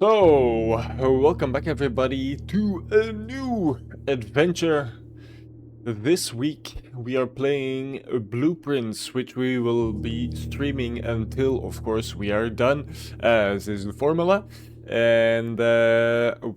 So, welcome back everybody to a new adventure. This week we are playing Blueprints, which we will be streaming until, of course, we are done, as is the formula. And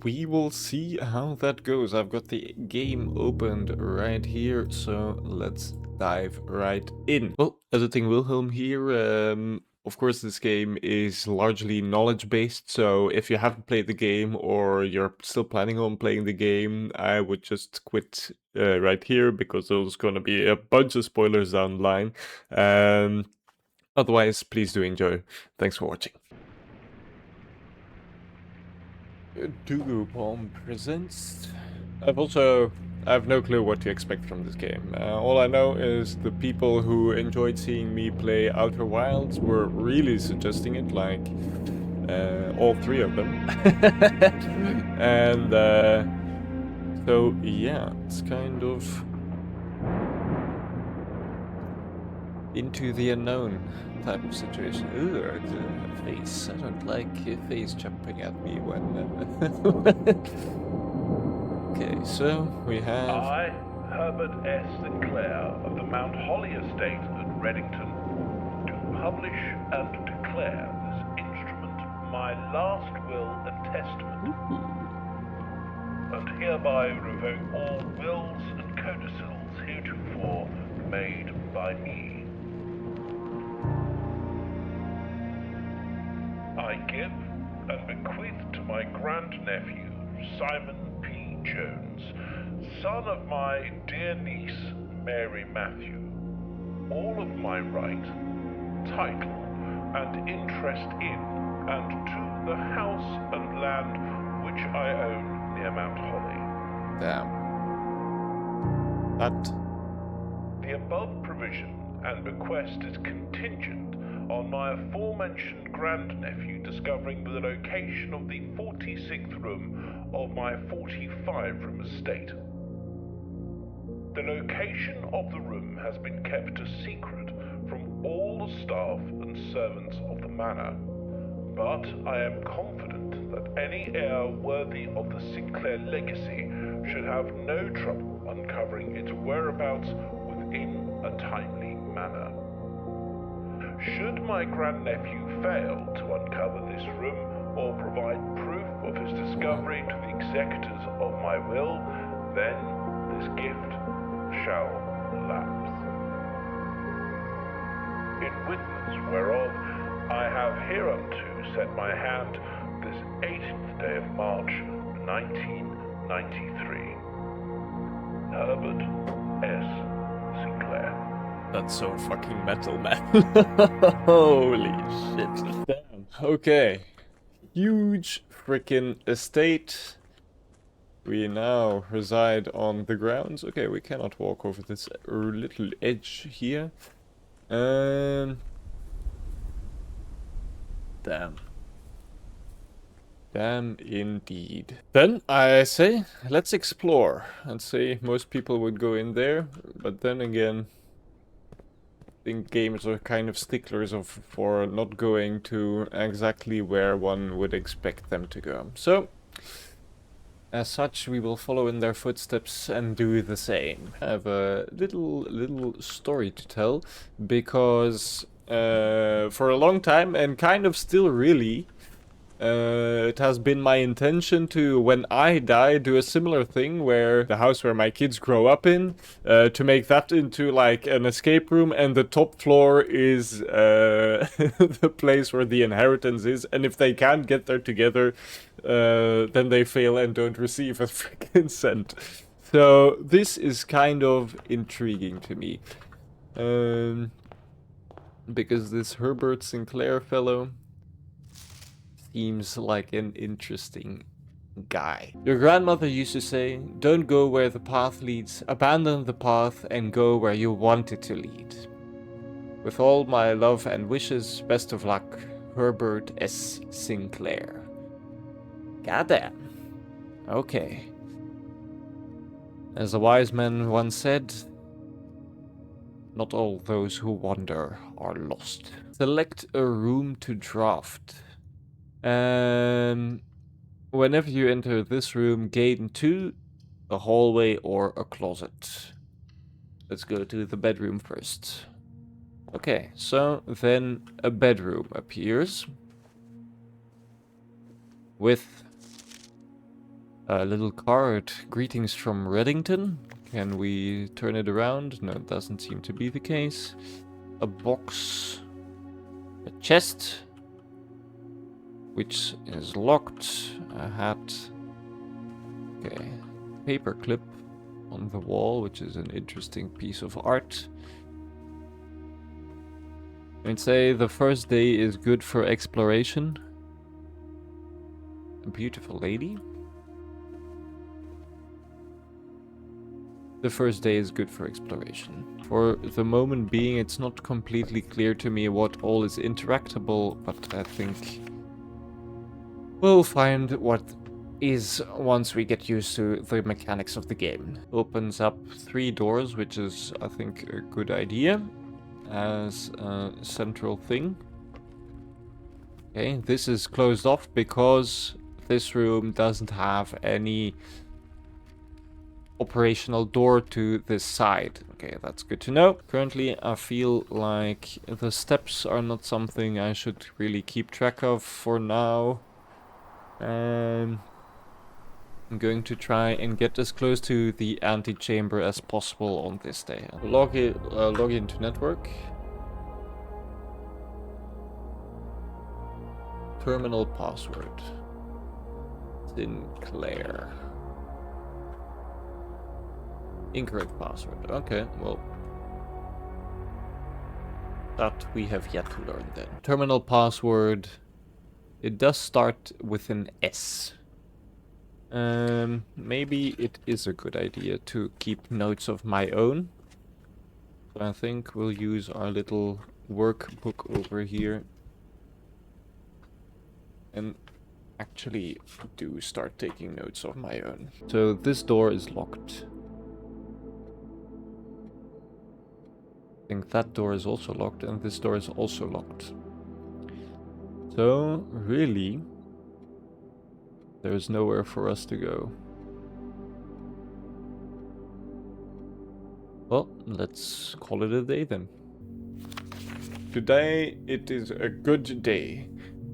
we will see how that goes. I've got the game opened right here, so let's dive right in. Well, AmazingWilhelm here. Of course, this game is largely knowledge-based, so if you haven't played the game or you're still planning on playing the game, I would just quit right here because there's going to be a bunch of spoilers down the line. Otherwise, please do enjoy. Thanks for watching. Dugu Palm presents. I have no clue what to expect from this game. All I know is the people who enjoyed seeing me play Outer Wilds were really suggesting it, like all three of them. And so yeah, it's kind of into the unknown type of situation. Ugh, the face. I don't like your face jumping at me when... Okay, so we have... I, Herbert S. Sinclair of the Mount Holly Estate at Reddington, do publish and declare this instrument my last will and testament, and hereby revoke all wills and codicils heretofore made by me. I give and bequeath to my grandnephew, Simon P. Jones, son of my dear niece, Mary Matthew, all of my right, title, and interest in and to the house and land which I own near Mount Holly. Damn. The above provision and bequest is contingent on my aforementioned grandnephew discovering the location of the 46th room of my 45-room estate. The location of the room has been kept a secret from all the staff and servants of the manor, but I am confident that any heir worthy of the Sinclair legacy should have no trouble uncovering its whereabouts within a timely manner. Should my grandnephew fail to uncover this room or provide proof of his discovery to the executors of my will, then this gift shall lapse. In witness whereof I have hereunto set my hand this 18th day of March, 1993. Herbert S. Sinclair. That's so fucking metal, man. Holy shit. Damn. Okay. Huge freaking estate. We now reside on the grounds. Okay, we cannot walk over this little edge here. Damn. Damn indeed. Then I say, let's explore. And say most people would go in there, but then again, I think games are kind of sticklers for not going to exactly where one would expect them to go. So, as such, we will follow in their footsteps and do the same. I have a little story to tell, because for a long time, and kind of still really, it has been my intention to, when I die, do a similar thing where the house where my kids grow up in, to make that into like an escape room, and the top floor is the place where the inheritance is, and if they can't get there together, then they fail and don't receive a freaking cent. So this is kind of intriguing to me. Because this Herbert Sinclair fellow seems like an interesting guy. Your grandmother used to say, don't go where the path leads, abandon the path and go where you want it to lead. With all my love and wishes, best of luck, Herbert S. Sinclair. Goddamn. Okay. As a wise man once said, not all those who wander are lost. Select a room to draft. Whenever you enter this room, gain 2, a hallway or a closet. Let's go to the bedroom first. Okay, so then a bedroom appears with a little card. Greetings from Reddington. Can we turn it around? No, it doesn't seem to be the case. A box. A chest. Which is locked. A hat. Okay. Paper clip on the wall, which is an interesting piece of art. I'd say the first day is good for exploration. A beautiful lady. The first day is good for exploration. For the moment being, it's not completely clear to me what all is interactable, but I think we'll find what is once we get used to the mechanics of the game. Opens up 3 doors, which is, I think, a good idea as a central thing. Okay, this is closed off because this room doesn't have any operational door to this side. Okay, that's good to know. Currently, I feel like the steps are not something I should really keep track of for now. I'm going to try and get as close to the antechamber as possible on this day. Log into network. Terminal password. Sinclair. Incorrect password. Okay, well, that we have yet to learn then. Terminal password. It does start with an S. Maybe it is a good idea to keep notes of my own. So I think we'll use our little workbook over here. And actually do start taking notes of my own. So this door is locked. I think that door is also locked and this door is also locked. So really, there's nowhere for us to go. Well, let's call it a day then. Today it is a good day,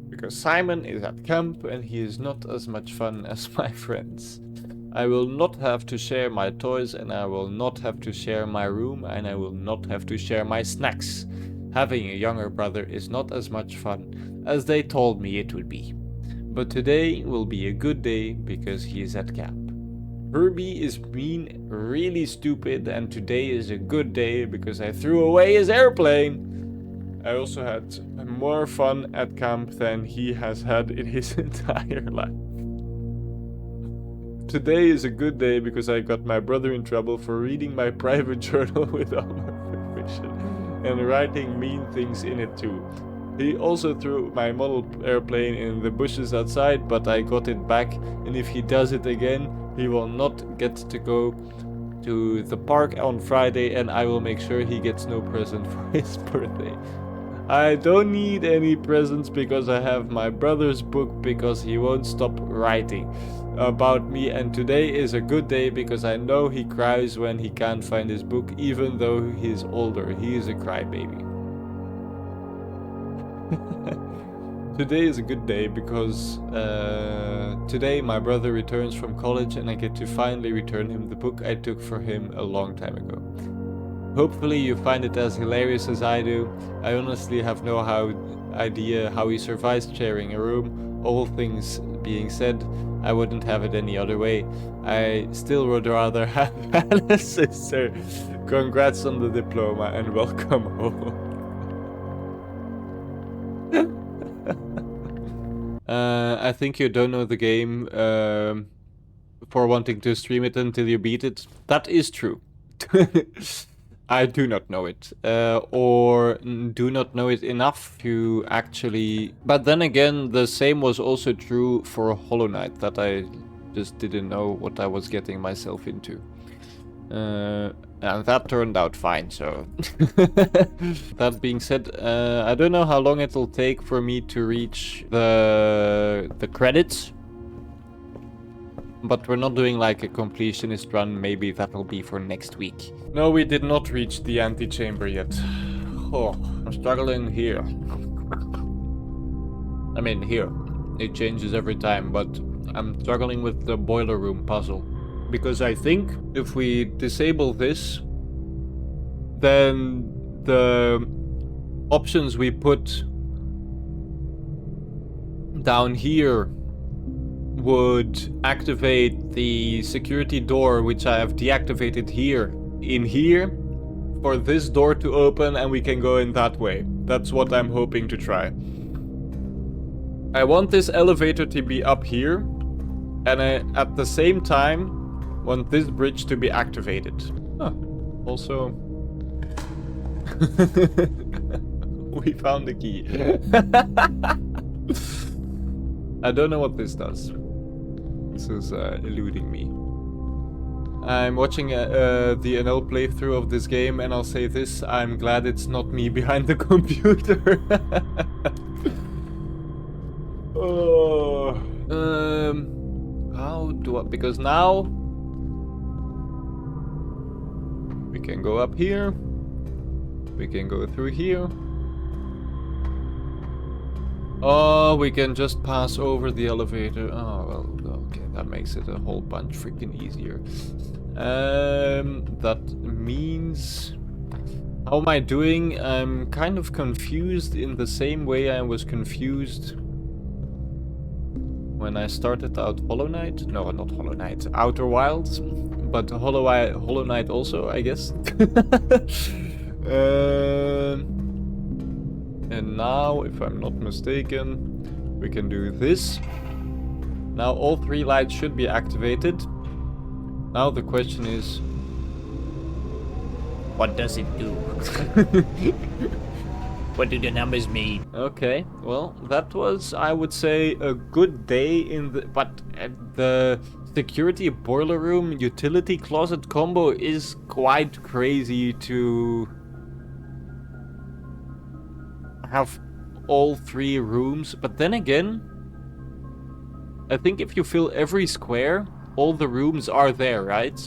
because Simon is at camp and he is not as much fun as my friends. I will not have to share my toys, and I will not have to share my room, and I will not have to share my snacks. Having a younger brother is not as much fun as they told me it would be. But today will be a good day because he is at camp. Herbie is being really stupid, and today is a good day because I threw away his airplane. I also had more fun at camp than he has had in his entire life. Today is a good day because I got my brother in trouble for reading my private journal without my permission and writing mean things in it too. He also threw my model airplane in the bushes outside, but I got it back, and if he does it again, he will not get to go to the park on Friday, and I will make sure he gets no present for his birthday. I don't need any presents because I have my brother's book because he won't stop writing about me, and today is a good day because I know he cries when he can't find his book, even though he's older. He is a crybaby. Today is a good day because today my brother returns from college and I get to finally return him the book I took for him a long time ago. Hopefully you find it as hilarious as I do. I honestly have no idea how he survives sharing a room. All things being said, I wouldn't have it any other way. I still would rather have had a sister. Congrats on the diploma and welcome home. I think you don't know the game for wanting to stream it until you beat it. That is true. I do not know it, or do not know it enough to actually... But then again, the same was also true for Hollow Knight, that I just didn't know what I was getting myself into. And that turned out fine, so... That being said, I don't know how long it'll take for me to reach the credits. But we're not doing like a completionist run. Maybe that'll be for next week. No, we did not reach the antechamber yet. Oh, I'm struggling here. I mean, here. It changes every time, but I'm struggling with the boiler room puzzle. Because I think if we disable this, then the options we put down here would activate the security door, which I have deactivated here, in here, for this door to open and we can go in that way. That's what I'm hoping to try. I want this elevator to be up here, and I, at the same time, want this bridge to be activated. Huh. Also... we found the key. I don't know what this does. This is eluding me. I'm watching the NL playthrough of this game, and I'll say this: I'm glad it's not me behind the computer. Oh. How do I? Because now we can go up here. We can go through here. Oh, we can just pass over the elevator. Oh, well, okay, that makes it a whole bunch freaking easier. That means... How am I doing? I'm kind of confused in the same way I was confused when I started out Hollow Knight. No, not Hollow Knight. Outer Wilds. But Hollow Knight also, I guess. And now, if I'm not mistaken, we can do this. Now all 3 lights should be activated. Now the question is... What does it do? What do the numbers mean? Okay, well, that was, I would say, a good day in the... But the security boiler room utility closet combo is quite crazy to... have all 3 rooms, but then again, I think if you fill every square, all the rooms are there, right?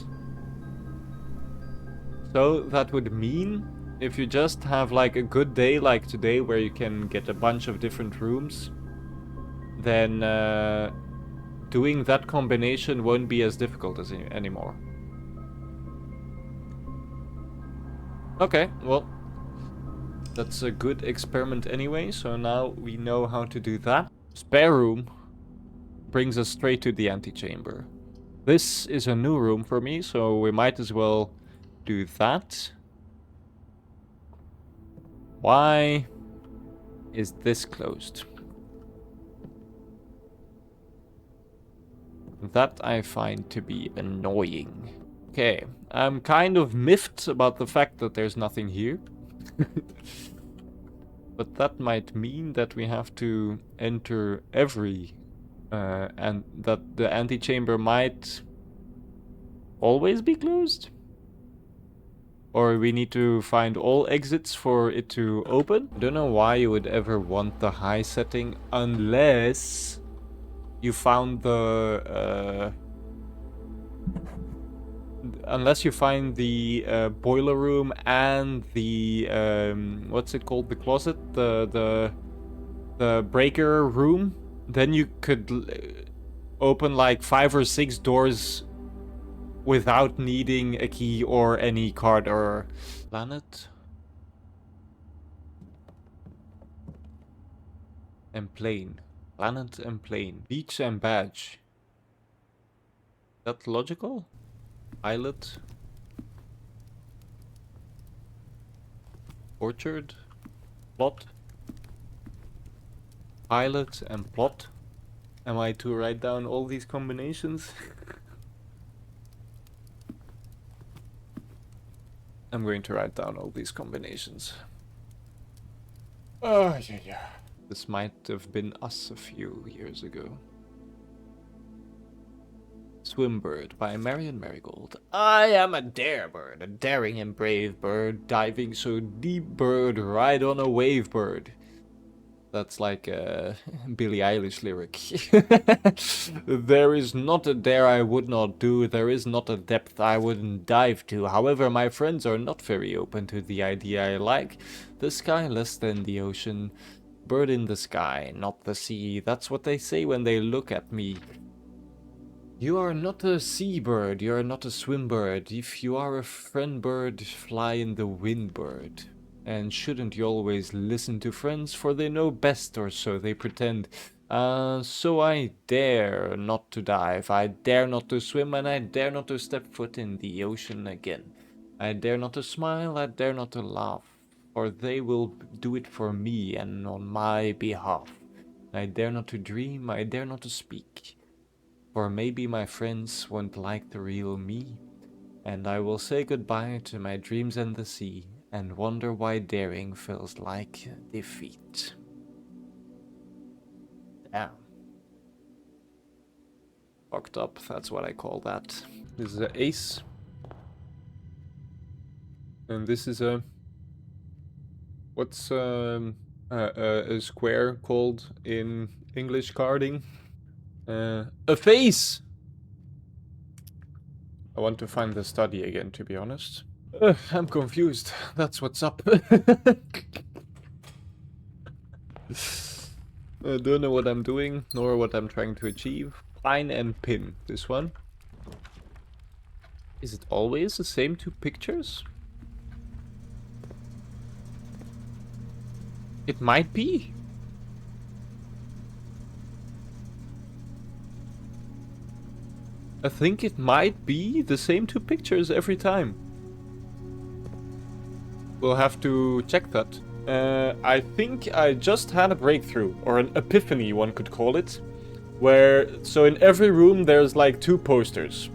So that would mean if you just have like a good day like today where you can get a bunch of different rooms, then doing that combination won't be as difficult as anymore. Okay, well, that's a good experiment anyway, so now we know how to do that. Spare room brings us straight to the antechamber. This is a new room for me, so we might as well do that. Why is this closed? That I find to be annoying. Okay, I'm kind of miffed about the fact that there's nothing here. But that might mean that we have to enter every... and that the antechamber might always be closed? Or we need to find all exits for it to open? I don't know why you would ever want the high setting unless you found the... unless you find the boiler room and the what's it called, the closet, the breaker room, then you could open like 5 or 6 doors without needing a key or any card or... Planet and plane. Planet and plane. Beach and badge. That logical? Islet. Orchard. Plot. Pilot and plot. Am I to write down all these combinations? I'm going to write down all these combinations. Oh, yeah. This might have been us a few years ago. Swimbird by Marion Marigold. I am a dare bird, a daring and brave bird, diving so deep bird, ride on a wave bird. That's like a Billie Eilish lyric. There is not a dare I would not do, there is not a depth I wouldn't dive to. However, my friends are not very open to the idea I like. The sky less than the ocean. Bird in the sky, not the sea. That's what they say when they look at me. You are not a seabird, you are not a swim bird. If you are a friend bird, fly in the wind bird. And shouldn't you always listen to friends, for they know best, or so they pretend. So I dare not to dive, I dare not to swim, and I dare not to step foot in the ocean again. I dare not to smile, I dare not to laugh, for they will do it for me and on my behalf. I dare not to dream, I dare not to speak, for maybe my friends won't like the real me. And I will say goodbye to my dreams and the sea, and wonder why daring feels like defeat. Damn. Fucked up, that's what I call that. This is an ace. And this is a... What's a square called in English carding? A face! I want to find the study again, to be honest. I'm confused. That's what's up. I don't know what I'm doing, nor what I'm trying to achieve. Pine and pin, this one. Is it always the same two pictures? It might be. I think it might be the same two pictures every time. We'll have to check that. I think I just had a breakthrough, or an epiphany one could call it, where, so in every room there's like two posters.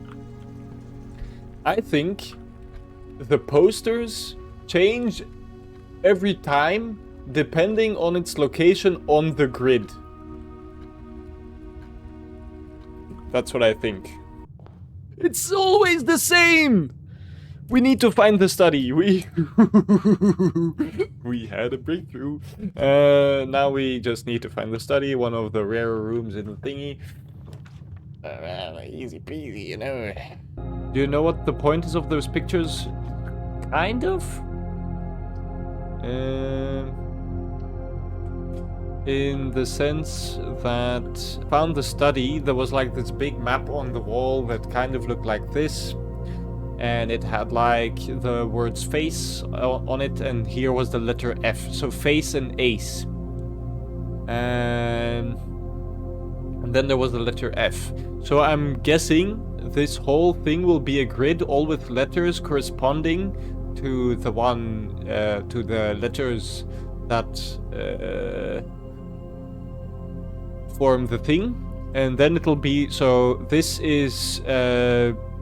I think the posters change every time depending on its location on the grid. That's what I think. It's always the same! We need to find the study. We had a breakthrough. Now we just need to find the study, one of the rarer rooms in the thingy. Easy peasy, you know. Do you know what the point is of those pictures? Kind of? In the sense that found the study, there was like this big map on the wall that kind of looked like this, and it had like the words face on it, and here was the letter F, so face and ace, and then there was the letter F. So I'm guessing this whole thing will be a grid, all with letters corresponding to the one to the letters that form the thing, and then it'll be, so this is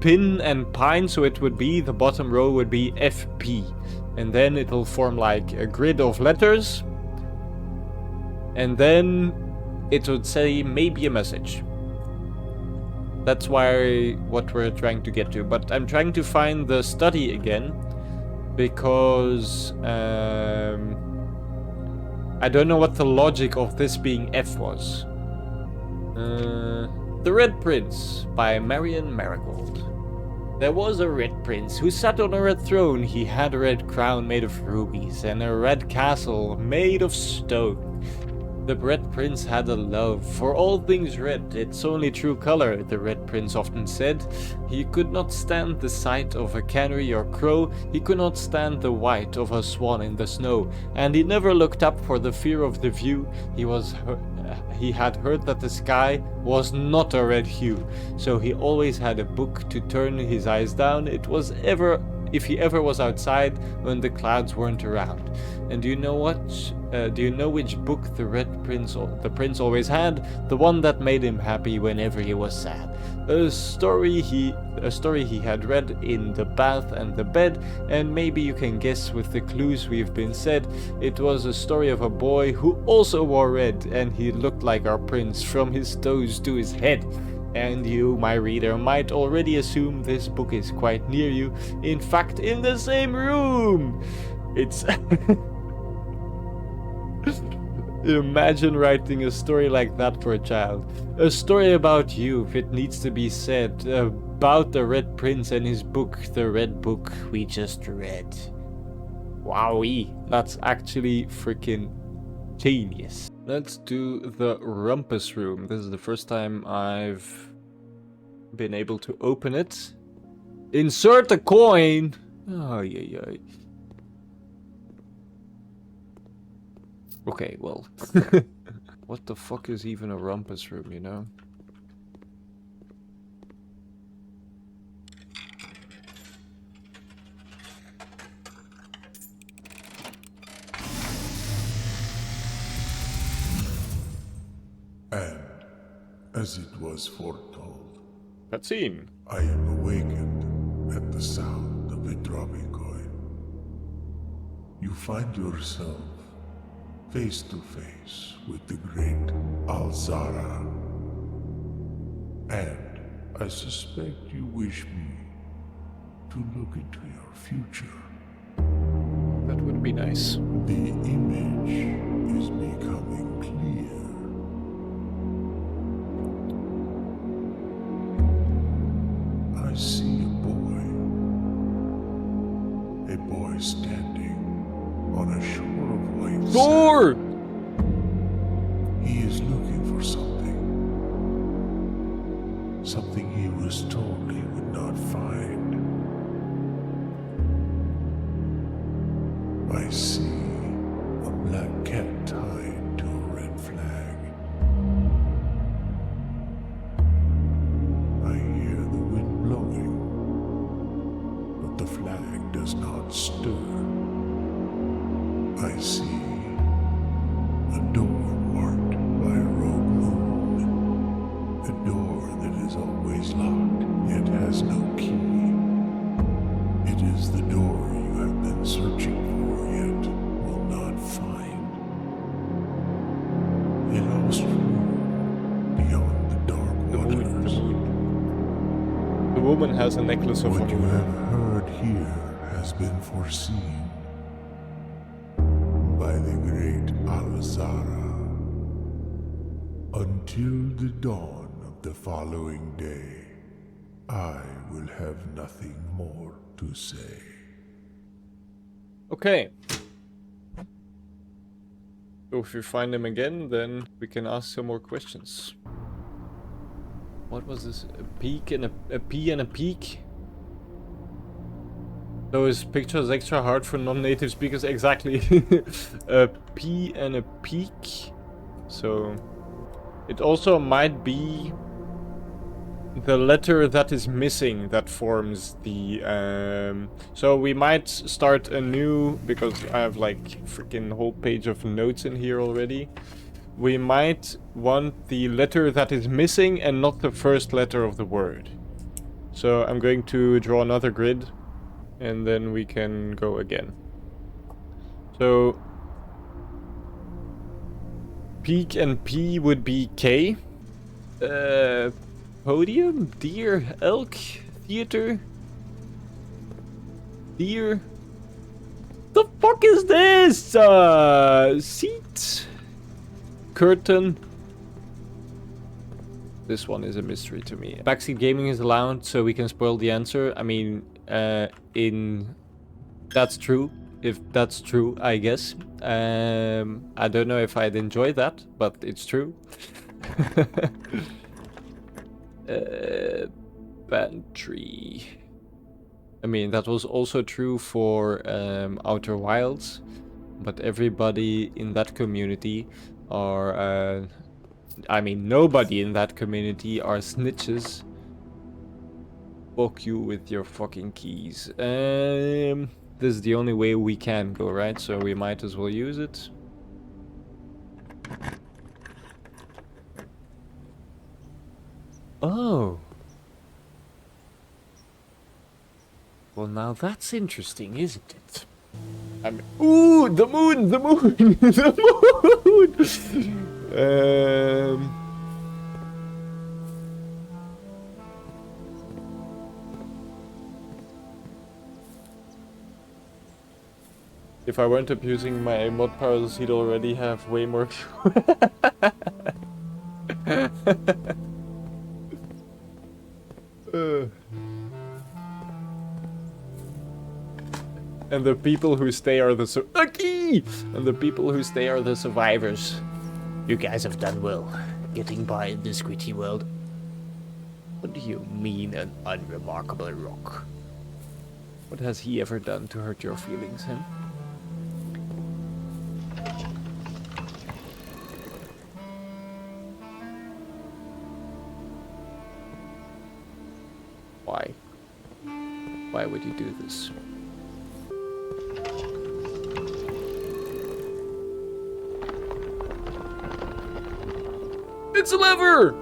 pin and pine, so it would be, the bottom row would be FP, and then it'll form like a grid of letters, and then it would say maybe a message. That's why what we're trying to get to, but I'm trying to find the study again, because I don't know what the logic of this being F was. The Red Prince by Marion Marigold. There was a red prince who sat on a red throne. He had a red crown made of rubies and a red castle made of stone. The Red Prince had a love for all things red, its only true color, the Red Prince often said. He could not stand the sight of a canary or crow, he could not stand the white of a swan in the snow, and he never looked up for the fear of the view. He had heard that the sky was not a red hue, so he always had a book to turn his eyes down. It was ever, if he ever was outside when the clouds weren't around. And do you know what? Do you know which book the prince always had? The one that made him happy whenever he was sad. A story he had read in the bath and the bed, and maybe you can guess with the clues we've been said. It was a story of a boy who also wore red, and he looked like our prince from his toes to his head. And you, my reader, might already assume this book is quite near you. In fact, in the same room! It's... Imagine writing a story like that for a child. A story about you, if it needs to be said, about the Red Prince and his book, the Red Book we just read. Wowee, that's actually freaking genius. Let's do the rumpus room. This is the first time I've been able to open it. Insert a coin! Oh, yeah. Okay, well. What the fuck is even a rumpus room, you know? And, as it was foretold, Cutscene. I am awakened at the sound of a dropping coin. You find yourself face to face with the great Alzara. And I suspect you wish me to look into your future. That would be nice. The image is becoming clear. I see a boy standing on a shore of white Thor! sand. He is looking for something. Something he was told he would not find. I see a black cat tied to a red flag. I hear the wind blowing, but the flag does not stir. I see a door marked by a rogue moon. A door that is always locked, yet has no key. It is the door you have been searching for, yet will not find. A lost room beyond the dark waters. The woman has a necklace of What you fire. have heard here has been foreseen by the great Alzara. Until the dawn of the following day, I will have nothing more to say. Okay. So if we find him again, then we can ask some more questions. What was this? A peak and a pea and a peak? Those pictures extra hard for non-native speakers. Exactly. A pea and a peak. So it also might be the letter that is missing that forms the so we might start a new, because I have like freaking whole page of notes in here already. We might want the letter that is missing and not the first letter of the word. So I'm going to draw another grid and then we can go again. So peak and P would be K. Podium, deer, elk, theater, deer. The fuck is this? Seat, curtain. This one is a mystery to me. Backseat gaming is allowed, so we can spoil the answer. I mean, that's true. If that's true, I guess. I don't know if I'd enjoy that, but it's true. Pantry. I mean, that was also true for Outer Wilds, but everybody in that community are, I mean, nobody in that community are snitches. Fuck you with your fucking keys. This is the only way we can go, right? So we might as well use it. Oh. Well, now that's interesting, isn't it? I mean, ooh, the moon, the moon, the moon. If I weren't abusing my mod powers, he'd already have way more. And the people who stay are the and the people who stay are the survivors. You guys have done well, getting by in this gritty world. What do you mean, an unremarkable rock? What has he ever done to hurt your feelings, him? Why? Why would he do this? It's a lever!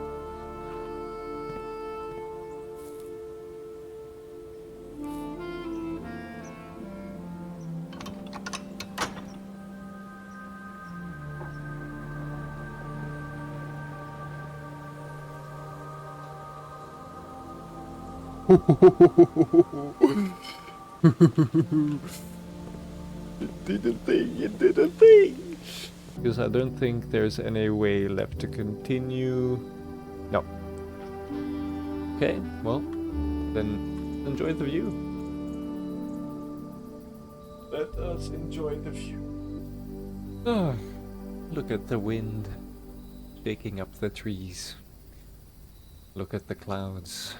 It did a thing, it did a thing! Because I don't think there's any way left to continue. No. Okay, well, then enjoy the view. Let us enjoy the view. Ah, look at the wind shaking up the trees. Look at the clouds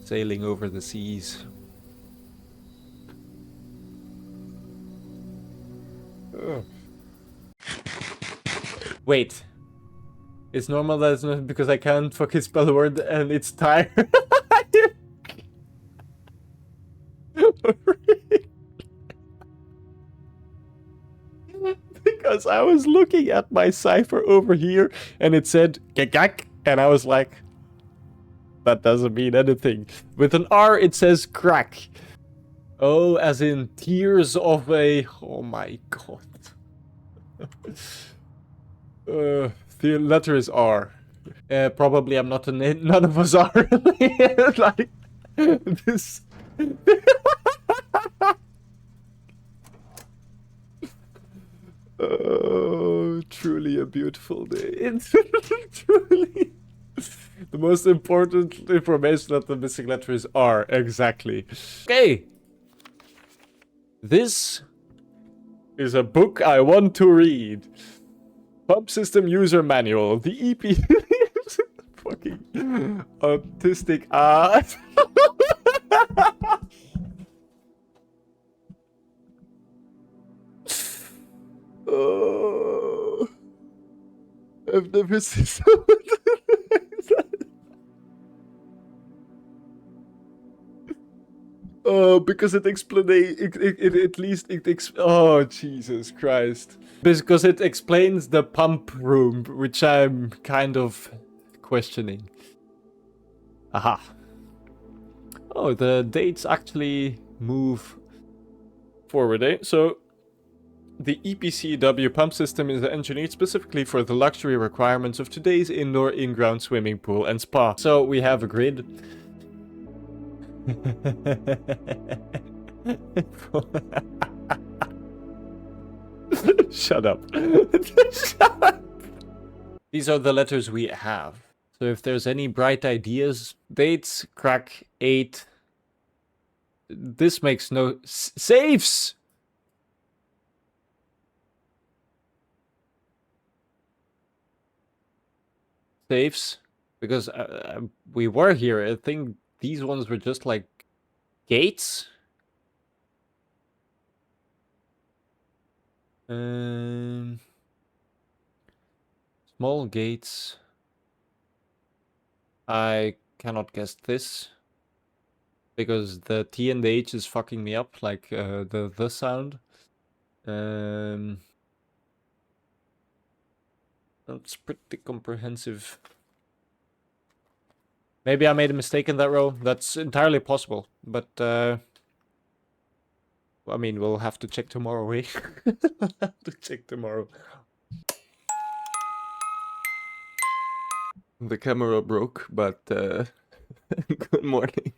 sailing over the seas. Ugh. Wait. It's normal that it's not because I can't fucking spell the word and it's tired. Because I was looking at my cipher over here and it said gegak and I was like, that doesn't mean anything. With an R it says crack. Oh, as in tears of a... Oh my god. The letter is R. Probably I'm not a none of us are. Like this. Oh, truly a beautiful day. It's truly the most important information that the missing letter is R. Exactly. Okay. This is a book I want to read. Pump System User Manual. The EP. Fucking autistic art. Oh, I've never seen someone like that. Oh, because it explains it at least oh Jesus Christ. Because it explains the pump room, which I'm kind of questioning. Aha. Oh, the dates actually move forward, eh? So the EPCW pump system is engineered specifically for the luxury requirements of today's indoor in-ground swimming pool and spa. So we have a grid. Shut up. Shut up. These are the letters we have. So if there's any bright ideas, dates, crack, 8. This makes no... Safes! Safes? Because we were here. I think these ones were just like gates. Small gates. I cannot guess this. Because the T and the H is fucking me up, like the sound. That's pretty comprehensive. Maybe I made a mistake in that row. That's entirely possible. But, I mean, we'll have to check tomorrow, eh? We'll have to check tomorrow. The camera broke, but, good morning.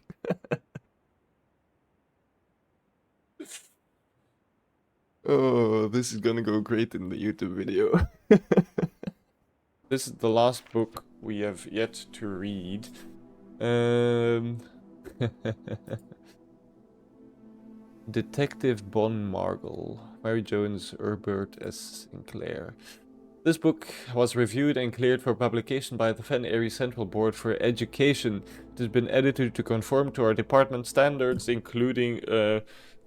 Oh, this is gonna go great in the YouTube video. This is the last book we have yet to read. Detective Bon Margle, Mary Jones, Herbert S. Sinclair. This book was reviewed and cleared for publication by the Fen Area Central Board for Education. It has been edited to conform to our department standards, including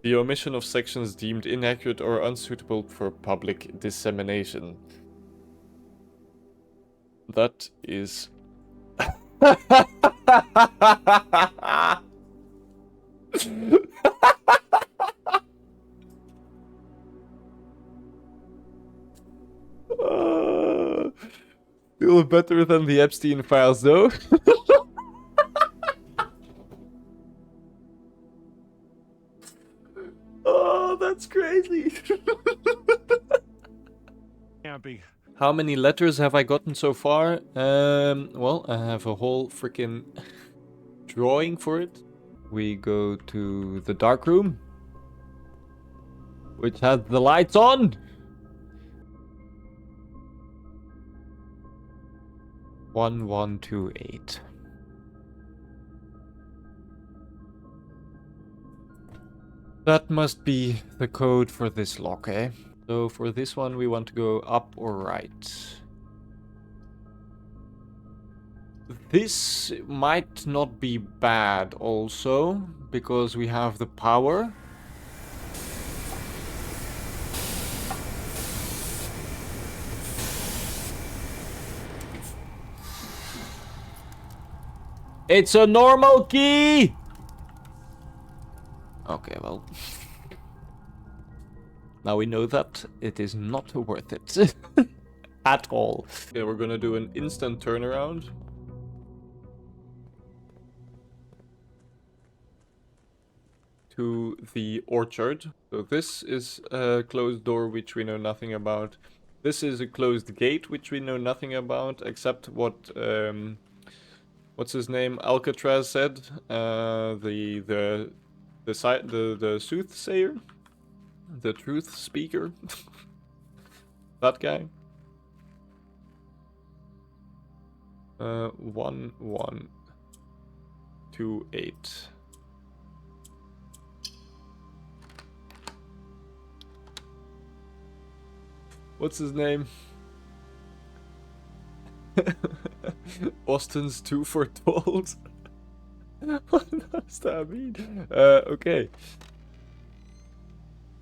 the omission of sections deemed inaccurate or unsuitable for public dissemination. That is... Still better than the Epstein files, though. Oh, that's crazy. Can't be. How many letters have I gotten so far? Well, I have a whole freaking drawing for it. We go to the dark room, which has the lights on. 1128. That must be the code for this lock, eh? So for this one we want to go up or right. This might not be bad also, because we have the power. It's a normal key! Okay, well. Now we know that it is not worth it. At all. Okay, we're gonna do an instant turnaround. To the orchard. So this is a closed door which we know nothing about. This is a closed gate which we know nothing about, except what what's his name? Alcatraz said. The soothsayer? The truth speaker? That guy? 1128. What's his name? Austin's too foretold. What does that mean? Okay.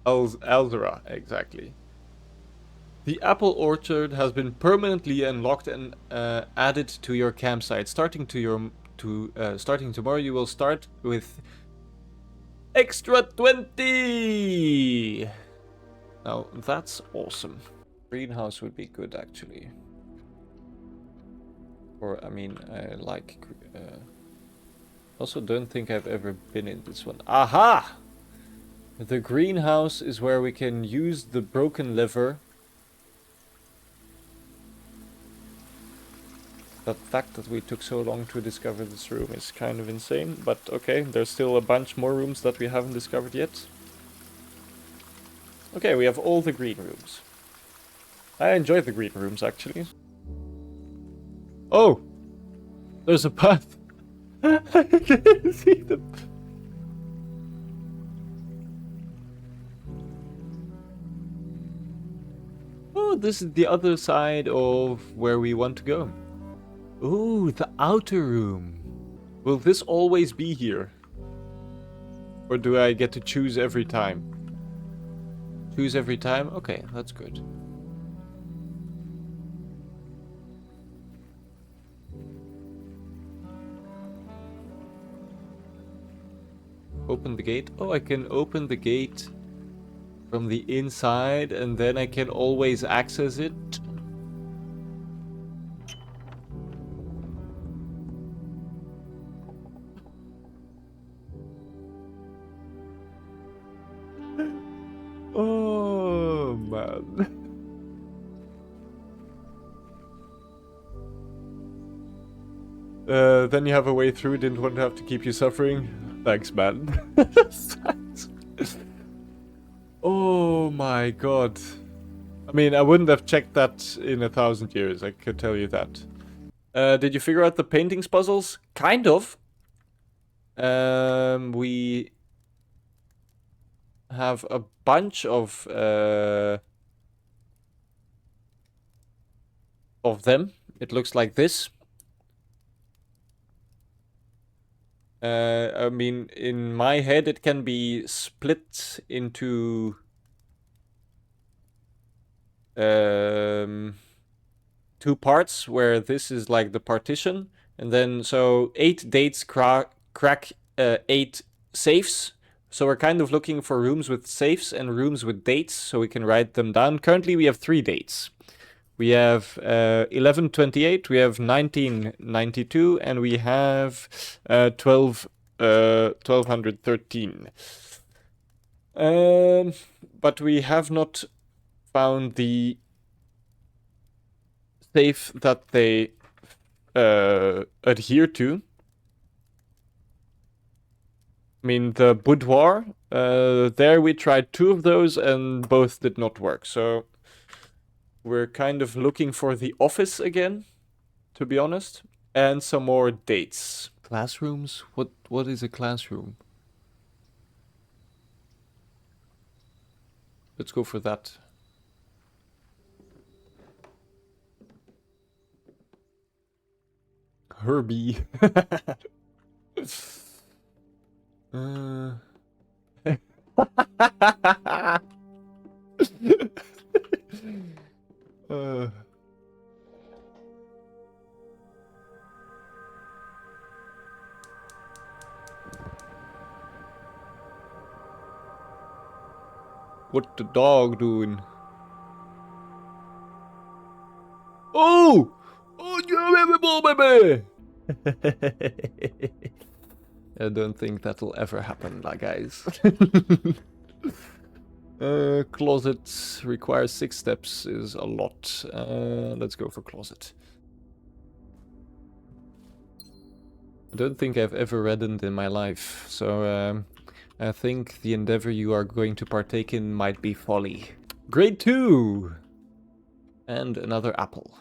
Alzera, exactly. The apple orchard has been permanently unlocked and added to your campsite. Starting tomorrow, you will start with extra 20. Now that's awesome. Greenhouse would be good, actually. Or I mean, I like. Also, don't think I've ever been in this one. Aha! The greenhouse is where we can use the broken lever. The fact that we took so long to discover this room is kind of insane, but okay, there's still a bunch more rooms that we haven't discovered yet. Okay, we have all the green rooms. I enjoy the green rooms, actually. Oh! There's a path! I didn't see them! Oh, this is the other side of where we want to go. Ooh, the outer room. Will this always be here? Or do I get to choose every time? Choose every time? Okay, that's good. Open the gate. Oh, I can open the gate from the inside and then I can always access it. Oh, man. Then you have a way through, didn't want to have to keep you suffering. Thanks, man. Oh my god. I mean, I wouldn't have checked that in 1,000 years, I could tell you that. Did you figure out the paintings puzzles? Kind of. We have a bunch of them. It looks like this. I mean, in my head, it can be split into two parts, where this is like the partition, and then so 8 dates crack 8 safes. So we're kind of looking for rooms with safes and rooms with dates, so we can write them down. Currently, we have 3 dates. We have 1128, we have 1992, and we have 1213. But we have not found the safe that they adhere to. I mean, the boudoir, there we tried 2 of those and both did not work, so we're kind of looking for the office again, to be honest, and some more dates. Classrooms? What is a classroom? Let's go for that. Herbie. What the dog doing? Oh! Oh, you baby! I don't think that'll ever happen, guys. Closet requires 6 steps is a lot. Let's go for closet. I don't think I've ever reddened in my life, so I think the endeavor you are going to partake in might be folly. Grade 2! And another apple.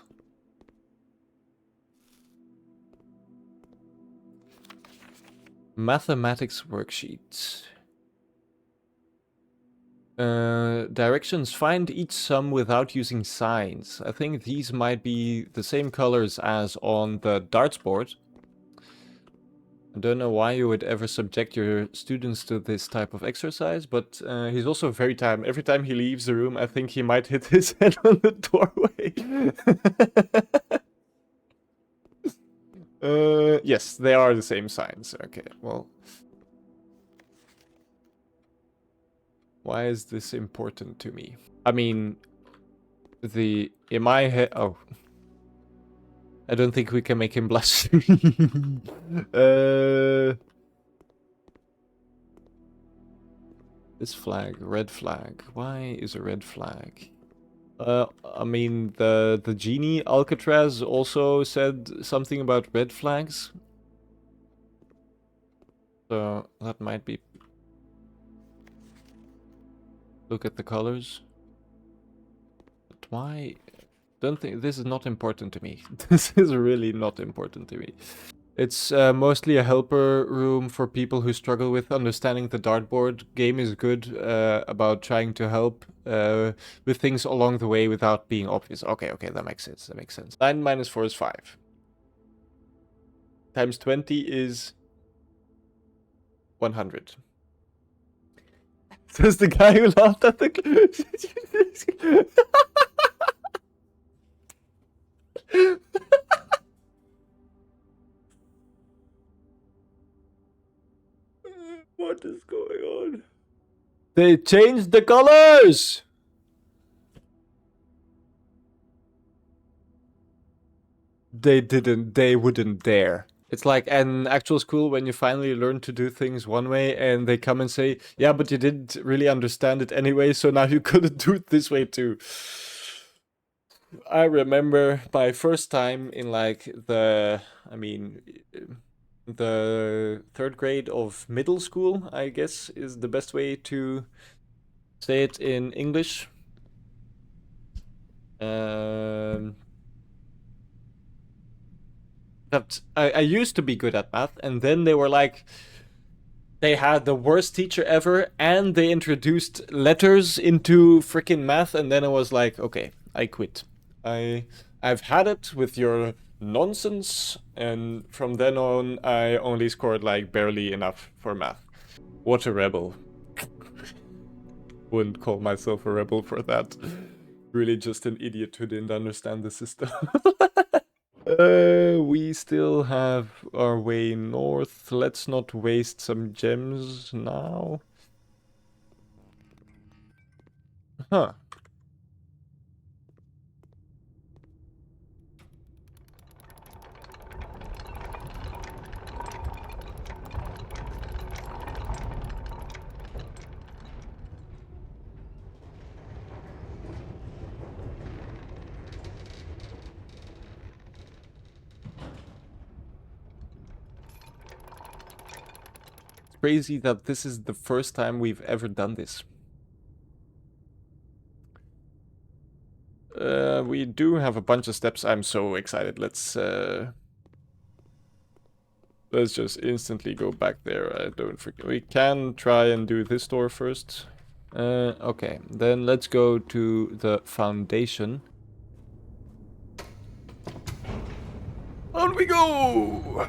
Mathematics worksheet. Directions. Find each sum without using signs. I think these might be the same colors as on the darts board. I don't know why you would ever subject your students to this type of exercise, but he's also very tired. Every time he leaves the room, I think he might hit his head on the doorway. Yes, they are the same signs. Okay, well. Why is this important to me? I mean, in my head, oh. I don't think we can make him blush. This flag, red flag. Why is a red flag? I mean, the genie Alcatraz also said something about red flags. So that might be. Look at the colors. But why? Don't think this is not important to me. This is really not important to me. It's mostly a helper room for people who struggle with understanding the dartboard. Game is good about trying to help with things along the way without being obvious. Okay, that makes sense. That makes sense. 9 minus 4 is 5. Times 20 is 100. Says the guy who laughed at the... What is going on? They changed the colors! They didn't. They wouldn't dare. It's like an actual school when you finally learn to do things one way and they come and say, yeah, but you didn't really understand it anyway, so now you couldn't do it this way too. I remember my first time in like the 3rd grade of middle school, I guess, is the best way to Say it in English. That I used to be good at math, and then they were like, they had the worst teacher ever, and they introduced letters into freaking math, and then I was like, okay, I quit. I've had it with your nonsense, and from then on, I only scored like barely enough for math. What a rebel. Wouldn't call myself a rebel for that. Really just an idiot who didn't understand the system. We still have our way north. Let's not waste some gems now. Huh. Crazy that this is the first time we've ever done this. We do have a bunch of steps. I'm so excited. Let's just instantly go back there. I don't forget. We can try and do this door first. Okay, then let's go to the foundation. On we go!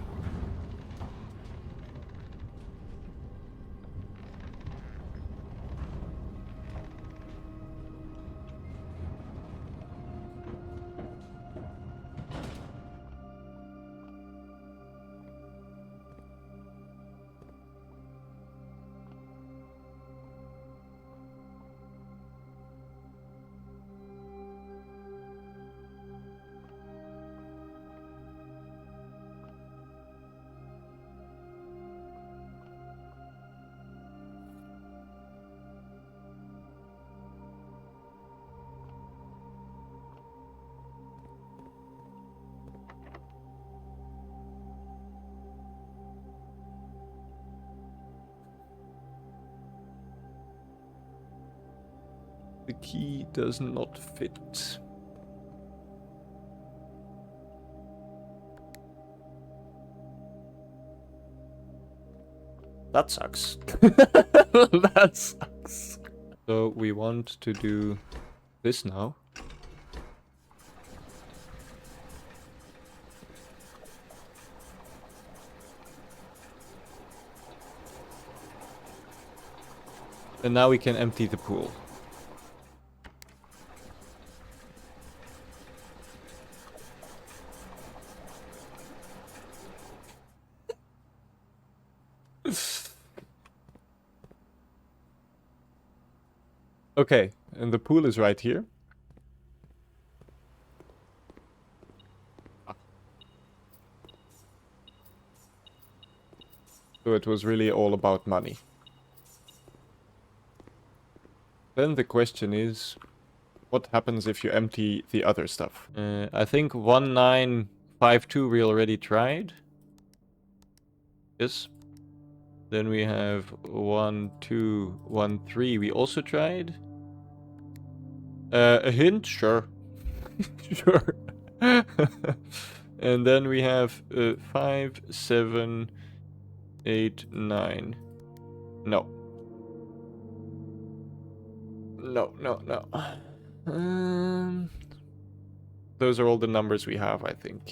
The key does not fit. That sucks. That sucks. So we want to do this now. And now we can empty the pool. Okay, and the pool is right here. So it was really all about money. Then the question is, what happens if you empty the other stuff? I think 1952 we already tried. Yes. Then we have 1213 we also tried. A hint? Sure. Sure. And then we have 5, 7, 8, 9. No. No. Those are all the numbers we have, I think.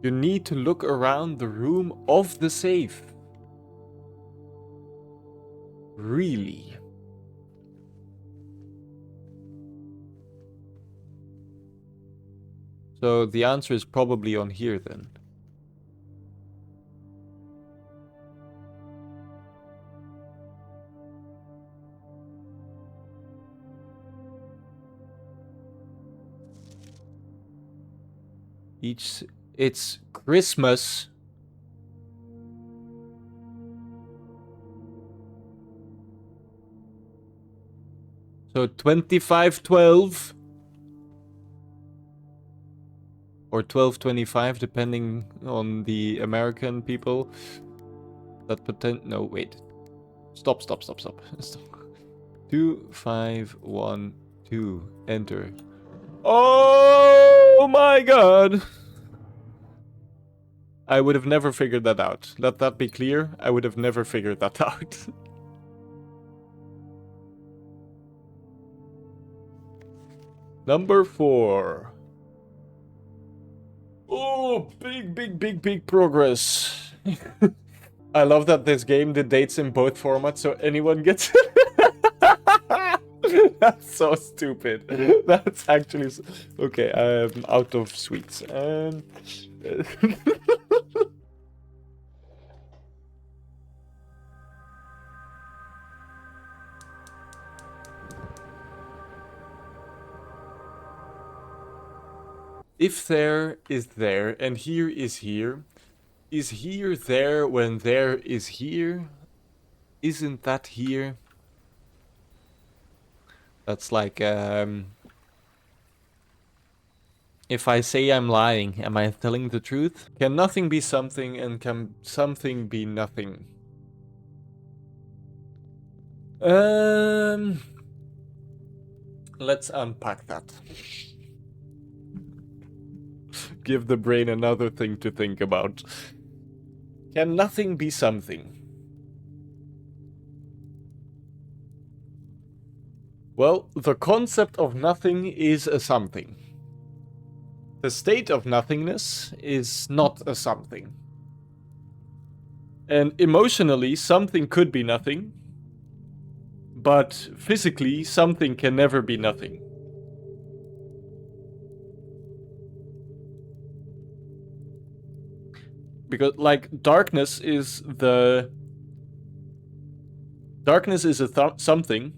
You need to look around the room of the safe. Really? So the answer is probably on here then. It's Christmas. So 2512 or 1225 depending on the American people. That no, wait. Stop. Stop. 2, 5, 1, 2. Enter. Oh my god! I would have never figured that out. Let that be clear. I would have never figured that out. Number 4. Oh, big progress. I love that this game, the dates in both formats, so anyone gets it. That's so stupid. That's actually... Okay, I'm out of sweets. If there is there, and here is here there when there is here? Isn't that here? That's like, if I say I'm lying, am I telling the truth? Can nothing be something, and can something be nothing? Let's unpack that. Give the brain another thing to think about. Can nothing be something? Well, the concept of nothing is a something. The state of nothingness is not a something. And emotionally, something could be nothing. But physically, something can never be nothing. Because, like, darkness is a something,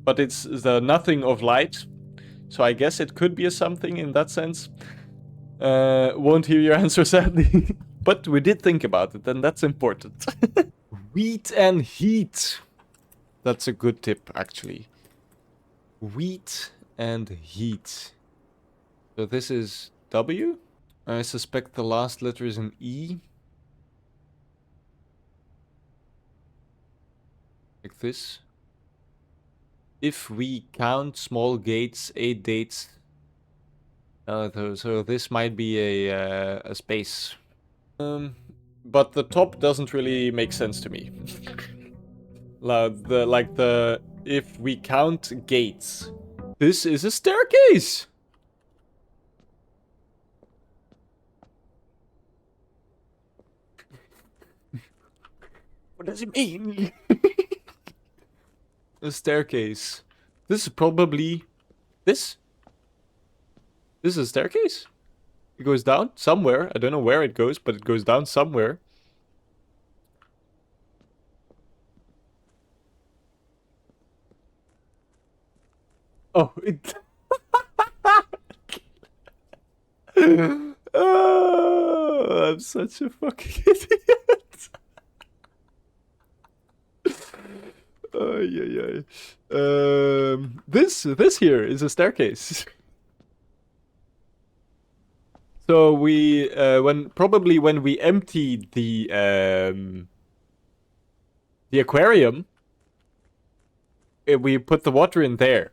but it's the nothing of light. So I guess it could be a something in that sense. Won't hear your answer, sadly. But we did think about it, and that's important. Wheat and heat. That's a good tip, actually. Wheat and heat. So this is W? I suspect the last letter is an E. Like this. If we count small gates, 8 dates. So this might be a space. But the top doesn't really make sense to me. If we count gates. This is a staircase! What does it mean? A staircase. This is probably... This? This is a staircase? It goes down somewhere. I don't know where it goes, but it goes down somewhere. Oh, it... Oh, I'm such a fucking idiot. This here is a staircase. So we when we emptied the aquarium, we put the water in there.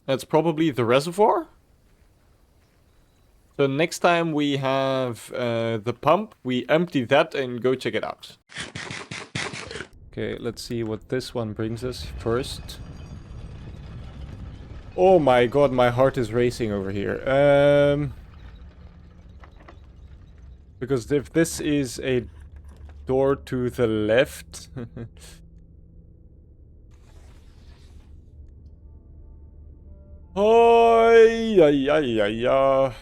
That's probably the reservoir. So next time we have the pump, we empty that and go check it out. Okay, let's see what this one brings us first. Oh my god, my heart is racing over here. Because if this is a door to the left... Oi, ay, ay, ay, ay.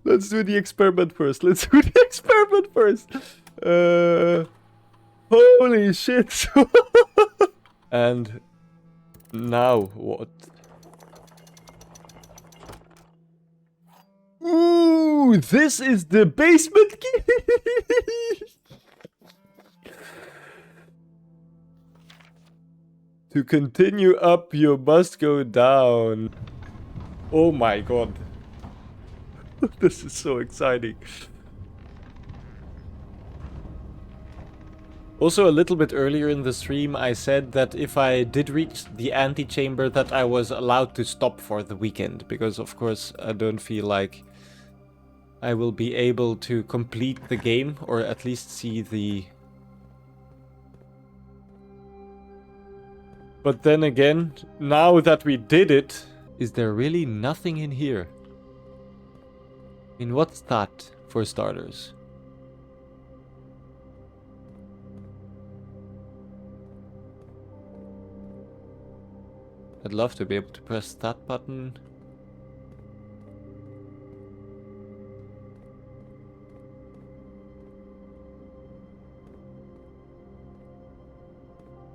Let's do the experiment first. Holy shit. And now what? Ooh, this is the basement key. To continue up, you must go down. Oh my god. This is so exciting. Also, a little bit earlier in the stream, I said that if I did reach the antechamber that I was allowed to stop for the weekend. Because, of course, I don't feel like I will be able to complete the game, or at least see the... But then again, now that we did it, is there really nothing in here? I mean, what's that, for starters? I'd love to be able to press that button.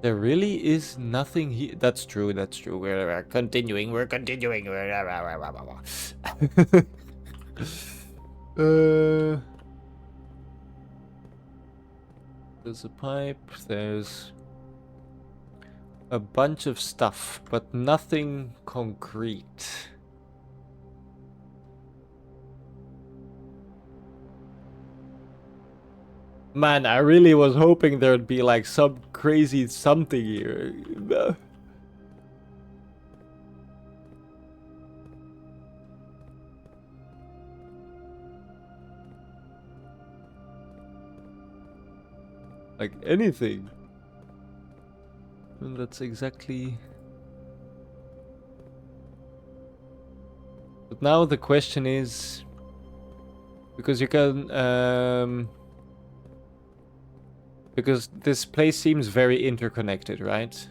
There really is nothing here. That's true, that's true. We're continuing, we're continuing. There's a pipe, there's a bunch of stuff, but nothing concrete. Man, I really was hoping there'd be like some crazy something here. Like anything. And that's exactly... But now the question is... Because you can... Because this place seems very interconnected, right?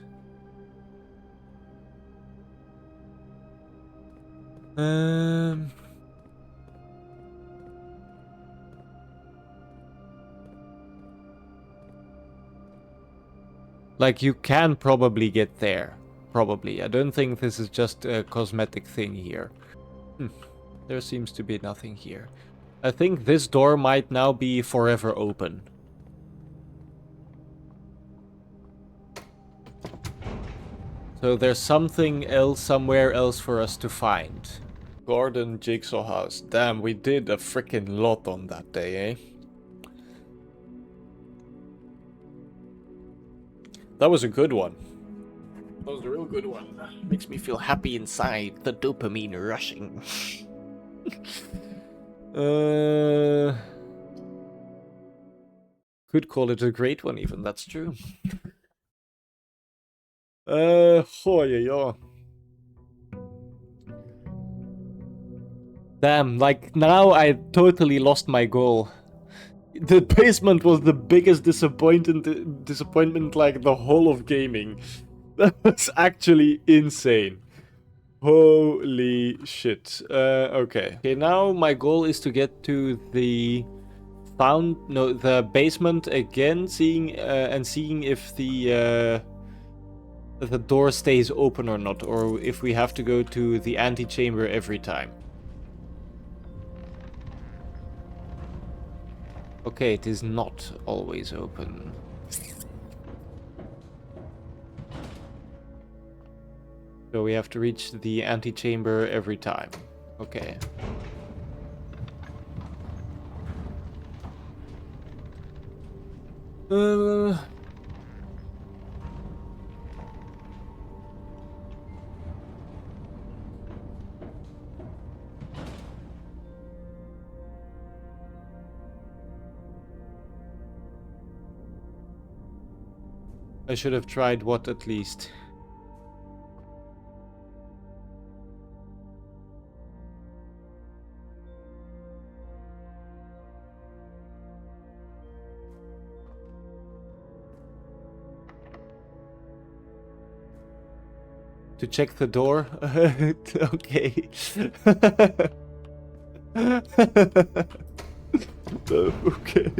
Like, you can probably get there. Probably. I don't think this is just a cosmetic thing here. There seems to be nothing here. I think this door might now be forever open. So there's something else somewhere else for us to find. Garden jigsaw house. Damn, we did a freaking lot on that day, eh? That was a good one. That was a real good one. Makes me feel happy inside. The dopamine rushing. Could call it a great one even, that's true. Oh yeah. Damn, like now I totally lost my goal. The basement was the biggest disappointment like the whole of gaming. That's actually insane. Holy shit. Okay. Okay, now my goal is to get to the the basement again, seeing if the door stays open or not, or if we have to go to the antechamber every time. Okay, it is not always open. So we have to reach the antechamber every time. Okay. I should have tried what at least? To check the door? Okay. Okay.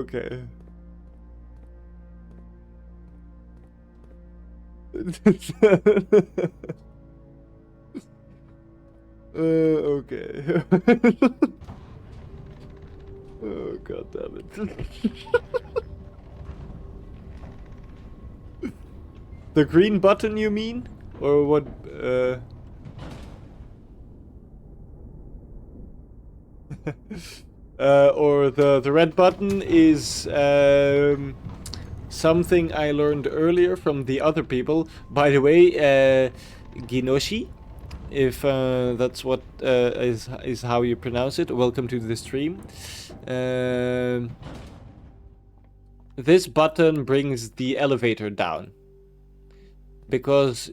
Okay. Okay. Oh, god damn it. The green button, you mean? Or what? Or the red button is something I learned earlier from the other people. By the way, Ginoshi, if that's what is how you pronounce it. Welcome to the stream. This button brings the elevator down because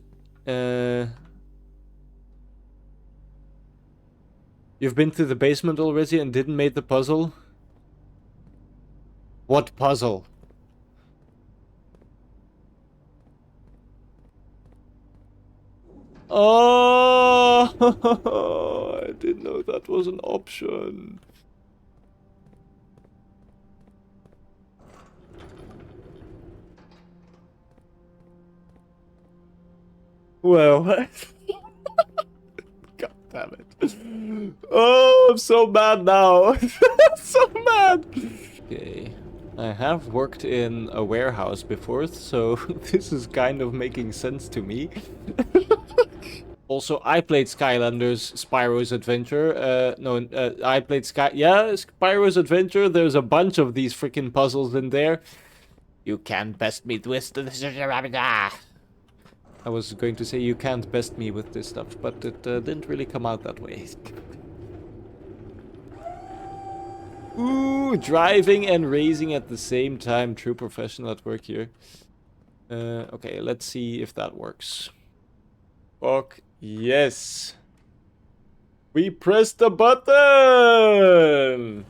you've been to the basement already and didn't make the puzzle. What puzzle? Oh, I didn't know that was an option. Well, god damn it. Oh, I'm so mad now. So mad. Okay. I have worked in a warehouse before, so this is kind of making sense to me. Also, I played Skylanders Spyro's Adventure. I played Spyro's Adventure. There's a bunch of these freaking puzzles in there. You can't best me with this. I was going to say you can't best me with this stuff, but it didn't really come out that way. Ooh, driving and racing at the same time. True professional at work here. Okay, let's see if that works. Fuck yes. We pressed the button!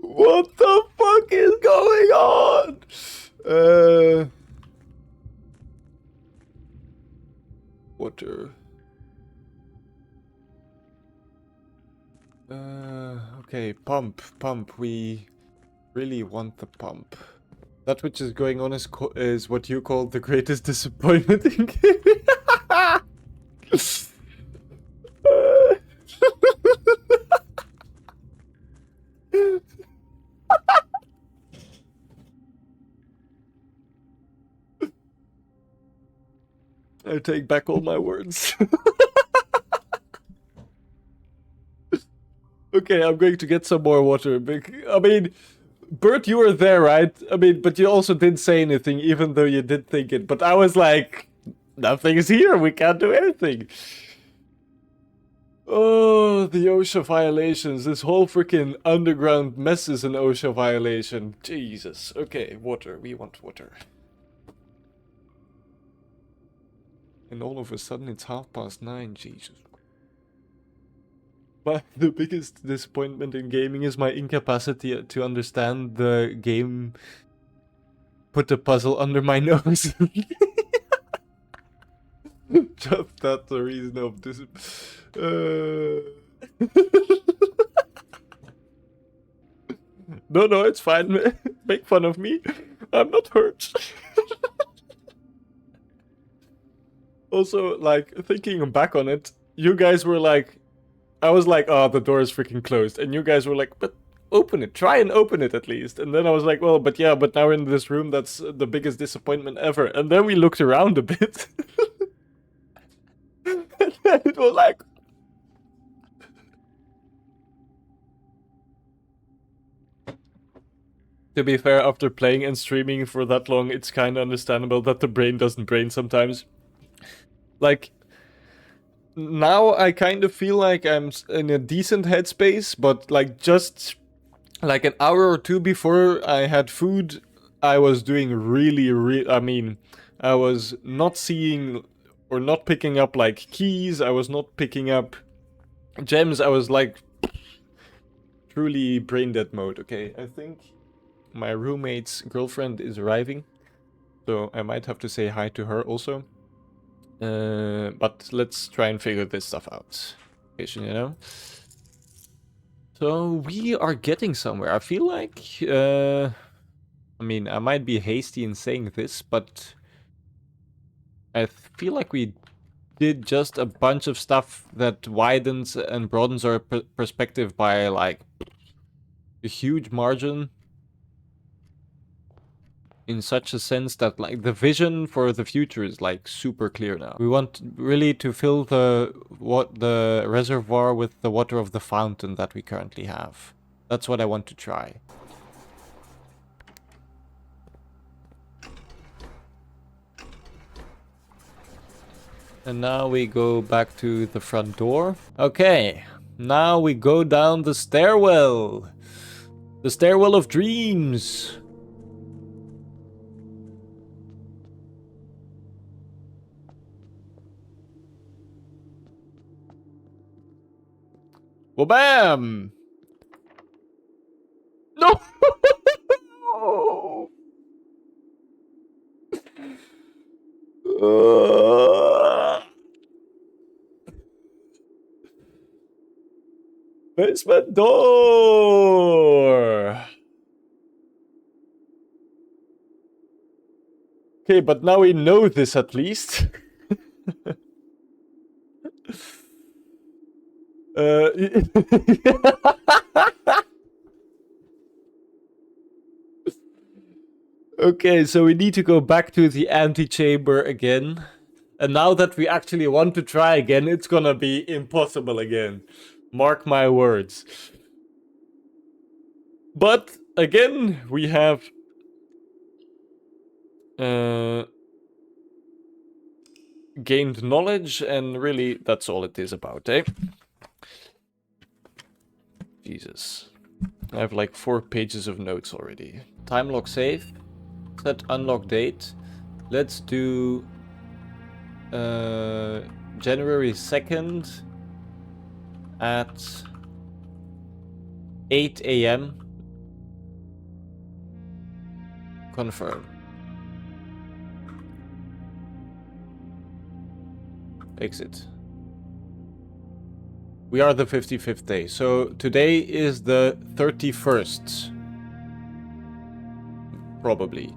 What the fuck is going on? Water. Okay, pump. We really want the pump. That which is going on is what you call the greatest disappointment in gaming. I take back all my words. Okay, I'm going to get some more water. I mean, Bert, you were there, right? I mean, but you also didn't say anything, even though you did think it. But I was like, nothing's here. We can't do anything. Oh, the OSHA violations. This whole freaking underground mess is an OSHA violation. Jesus. Okay, water. We want water. And all of a sudden it's 9:30. Jesus. But the biggest disappointment in gaming is my incapacity to understand the game. Put the puzzle under my nose. Just that's the reason of this. No, it's fine. Make fun of me. I'm not hurt. Also, like, thinking back on it, you guys were like, I was like, oh, the door is freaking closed. And you guys were like, but open it. Try and open it at least. And then I was like, well, but now we're in this room. That's the biggest disappointment ever. And then we looked around a bit. And then it was like... To be fair, after playing and streaming for that long, it's kind of understandable that the brain doesn't brain sometimes. Like... Now I kind of feel like I'm in a decent headspace, but like just like an hour or two before I had food, I was doing really, I mean, I was not seeing or not picking up like keys. I was not picking up gems. I was like truly brain dead mode. Okay, I think my roommate's girlfriend is arriving, so I might have to say hi to her also. But let's try and figure this stuff out. You know? So we are getting somewhere. I feel like, I mean, I might be hasty in saying this, but I feel like we did just a bunch of stuff that widens and broadens our perspective by like a huge margin. In such a sense that like the vision for the future is like super clear now. We want really to fill the reservoir with the water of the fountain that we currently have. That's what I want to try. And now we go back to the front door. Okay, now we go down the stairwell. The stairwell of dreams. Well, bam! No! Basement door! Okay, but now we know this at least. Okay, so we need to go back to the antechamber again. And now that we actually want to try again, it's gonna be impossible again. Mark my words. But, again, we have... gained knowledge, and really, that's all it is about, eh? Jesus. I have like 4 pages of notes already. Time lock save. Set unlock date. Let's do January 2nd at 8 AM. Confirm. Exit. We are the 55th day. So today is the 31st. Probably.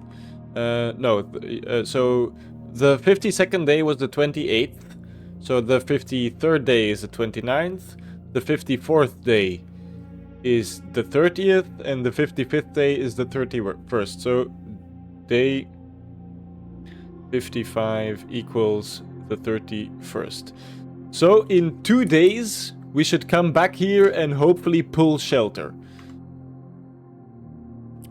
No, so the 52nd day was the 28th. So the 53rd day is the 29th. The 54th day is the 30th. And the 55th day is the 31st. So day 55 equals the 31st. So in 2 days, we should come back here and hopefully pull shelter.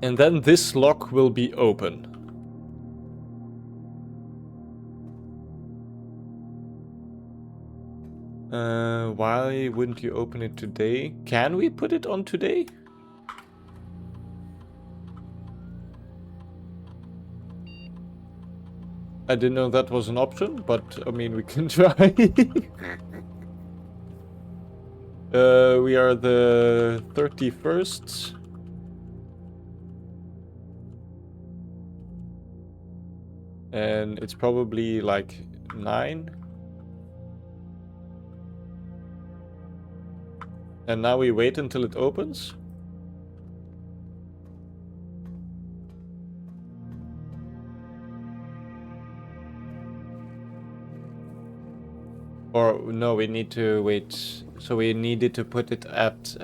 And then this lock will be open. Why wouldn't you open it today? Can we put it on today? I didn't know that was an option, but I mean, we can try. We are the 31st. And it's probably like 9. And now we wait until it opens. Or no, we need to wait. So we needed to put it at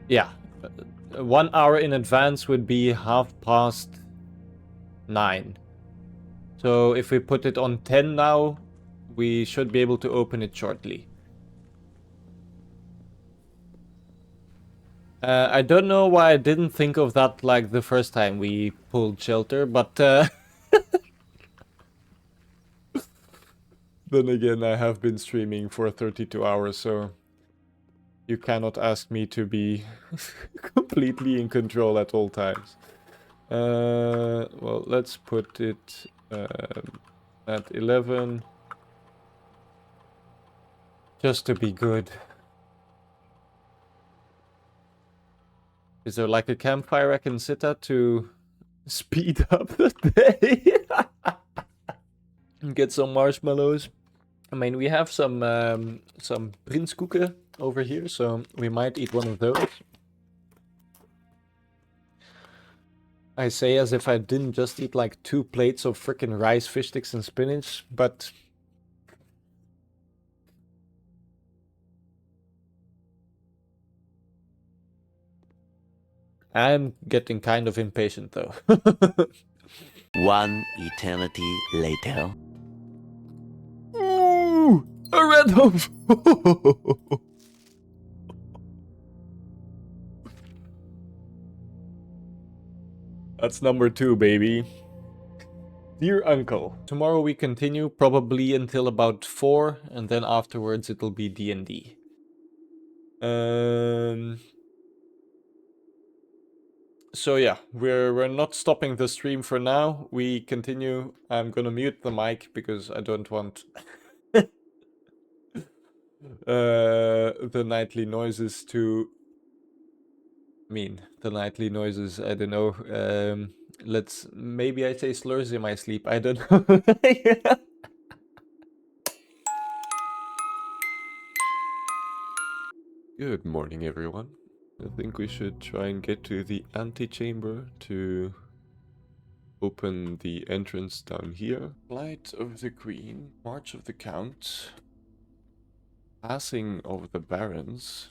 yeah. 1 hour in advance would be 9:30. So if we put it on 10 now, we should be able to open it shortly. I don't know why I didn't think of that like the first time we pulled shelter, but then again, I have been streaming for 32 hours, so you cannot ask me to be completely in control at all times. Well, let's put it at 11. Just to be good. Is there like a campfire I can sit at to speed up the day? And get some marshmallows. I mean, we have some Prinskoeken over here, so we might eat one of those. I say as if I didn't just eat like 2 plates of frickin' rice, fish sticks, and spinach, but I'm getting kind of impatient though. One eternity later. Ooh, a red hoof! That's number 2, baby. Dear Uncle, tomorrow we continue, probably until about 4, and then afterwards it'll be D&D. So yeah, we're not stopping the stream for now. We continue. I'm gonna mute the mic because I don't want the nightly noises to... the nightly noises, I don't know. Maybe I say slurs in my sleep, I don't know. Good morning, everyone. I think we should try and get to the antechamber to open the entrance down here. Flight of the Queen, March of the Count, Passing of the Barons,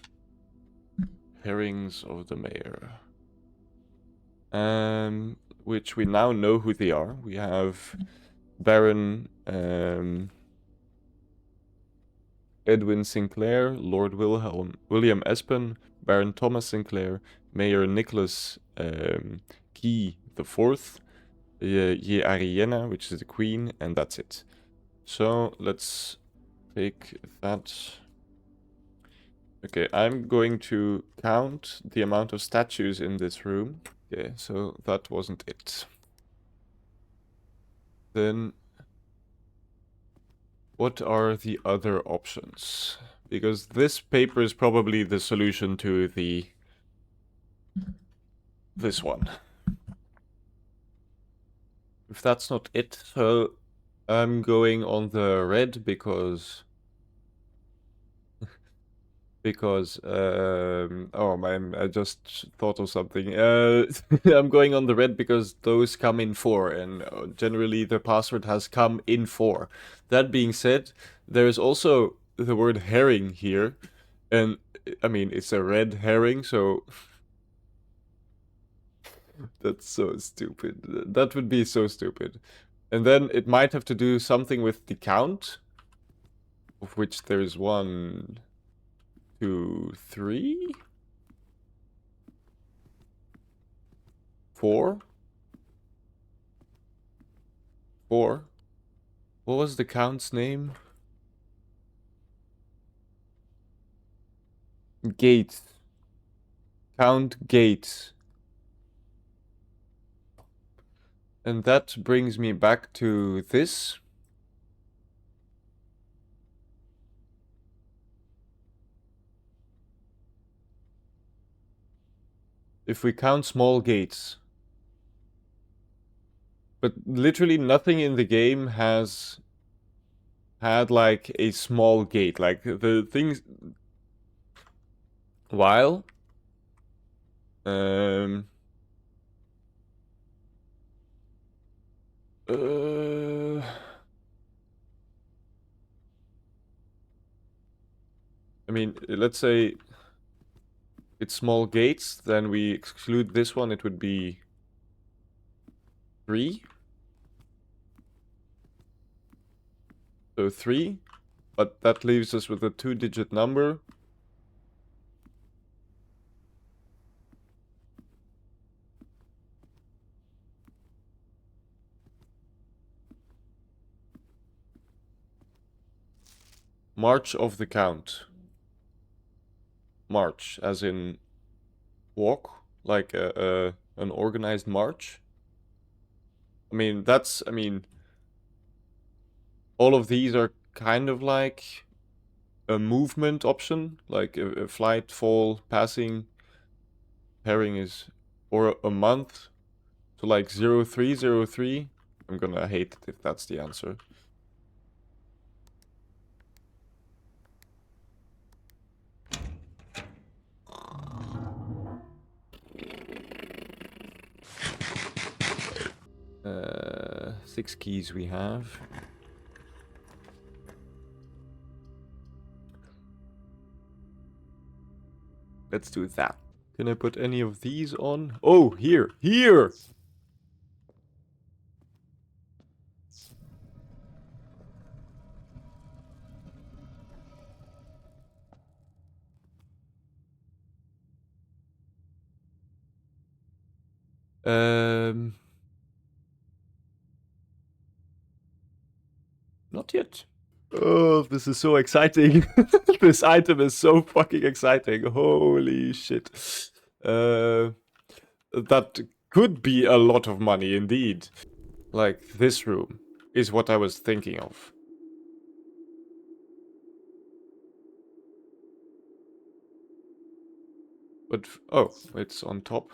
Herrings of the Mayor. Which we now know who they are. We have Baron Edwin Sinclair, Lord William Espen, Baron Thomas Sinclair, Mayor Nicholas Key the Fourth, Ye Ariena, which is the Queen, and that's it. So let's take that. Okay, I'm going to count the amount of statues in this room. Okay, so that wasn't it. Then what are the other options? Because this paper is probably the solution to this one. If that's not it, so I'm going on the red because oh man, I just thought of something. I'm going on the red because those come in 4, and generally the password has come in 4. That being said, there is also the word herring here, and I mean it's a red herring, so that's so stupid. That would be so stupid. And then it might have to do something with the count, of which there's 1, 2, 3, 4. What was the count's name? Gates. Count Gates. And that brings me back to this. If we count small gates. But literally nothing in the game has had like a small gate. Like the things... While... I mean, let's say it's small gates, then we exclude this one, it would be 3. So 3, but that leaves us with a 2-digit number. March of the Count. march, as in walk, like an organized march. I mean, all of these are kind of like a movement option, like a flight, fall, passing. Pairing is, or a month. So like 0303. I'm gonna hate it if that's the answer. Six keys we have. Let's do that. Can I put any of these on? Oh, here! Here! Not yet. Oh, this is so exciting. This item is so fucking exciting. Holy shit. That could be a lot of money indeed. Like, this room is what I was thinking of. But, oh, it's on top.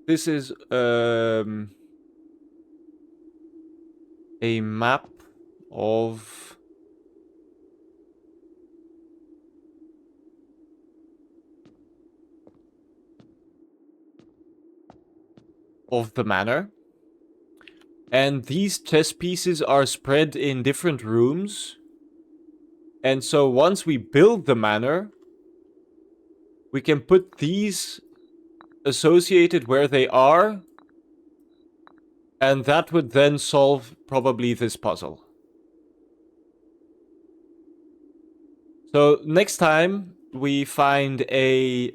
This is a map of the manor. And these chess pieces are spread in different rooms. And so once we build the manor, we can put these associated where they are, and that would then solve probably this puzzle. So next time we find a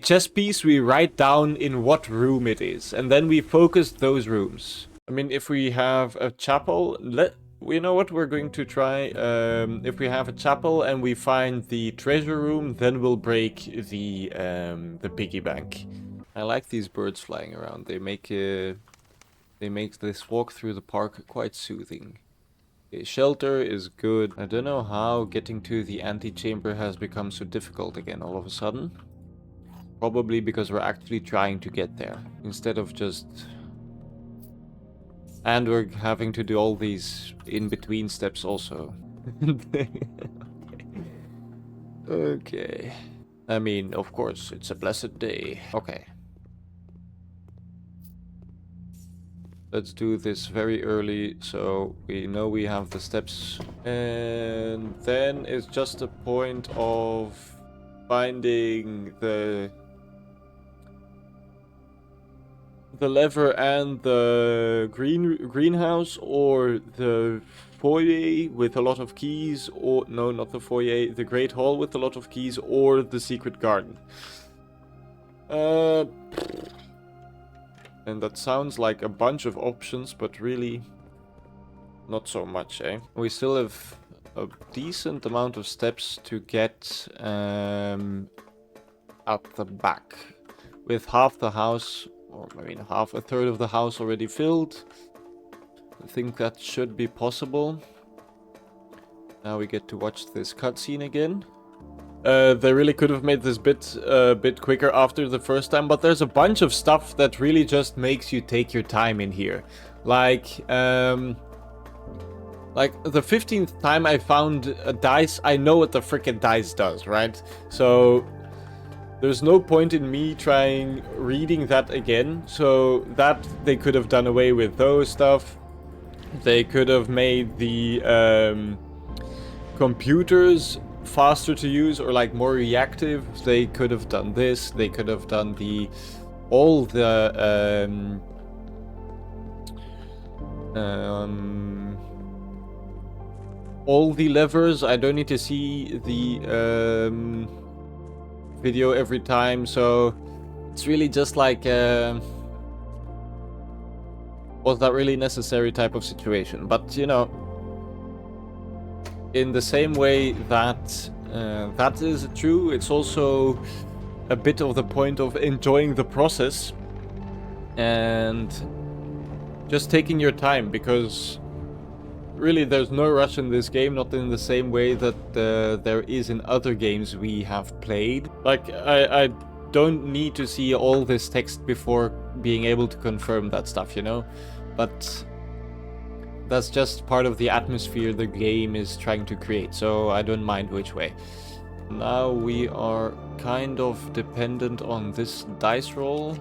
chess piece, we write down in what room it is, and then we focus those rooms. I mean, if we have a chapel, you know what we're going to try? If we have a chapel and we find the treasure room, then we'll break the piggy bank. I like these birds flying around. They make this walk through the park quite soothing. Okay, shelter is good. I don't know how getting to the antechamber has become so difficult again all of a sudden. Probably because we're actually trying to get there instead of just... And we're having to do all these in-between steps also. Okay. I mean, of course, it's a blessed day. Okay. Let's do this very early so we know we have the steps. And then it's just a point of finding the lever and the greenhouse, or the foyer with a lot of keys, or no, not the foyer, the great hall with a lot of keys, or the secret garden. And that sounds like a bunch of options, but really not so much, eh? We still have a decent amount of steps to get at the back, with half the house, or I mean a third of the house already filled. I think that should be possible. Now we get to watch this cutscene again. They really could have made this bit a bit quicker after the first time, but there's a bunch of stuff that really just makes you take your time in here. Like the 15th time I found a dice, I know what the frickin' dice does, right? So there's no point in me reading that again. So that they could have done away with those stuff. They could have made the computers faster to use, or like more reactive. They could have done this. They could have done all the All the levers, I don't need to see the video every time, so it's really just like was that really necessary type of situation. But you know, in the same way that that is true, it's also a bit of the point of enjoying the process and just taking your time, because really there's no rush in this game, not in the same way that there is in other games we have played. Like, I don't need to see all this text before being able to confirm that stuff, you know? But that's just part of the atmosphere the game is trying to create, so I don't mind which way. Now we are kind of dependent on this dice roll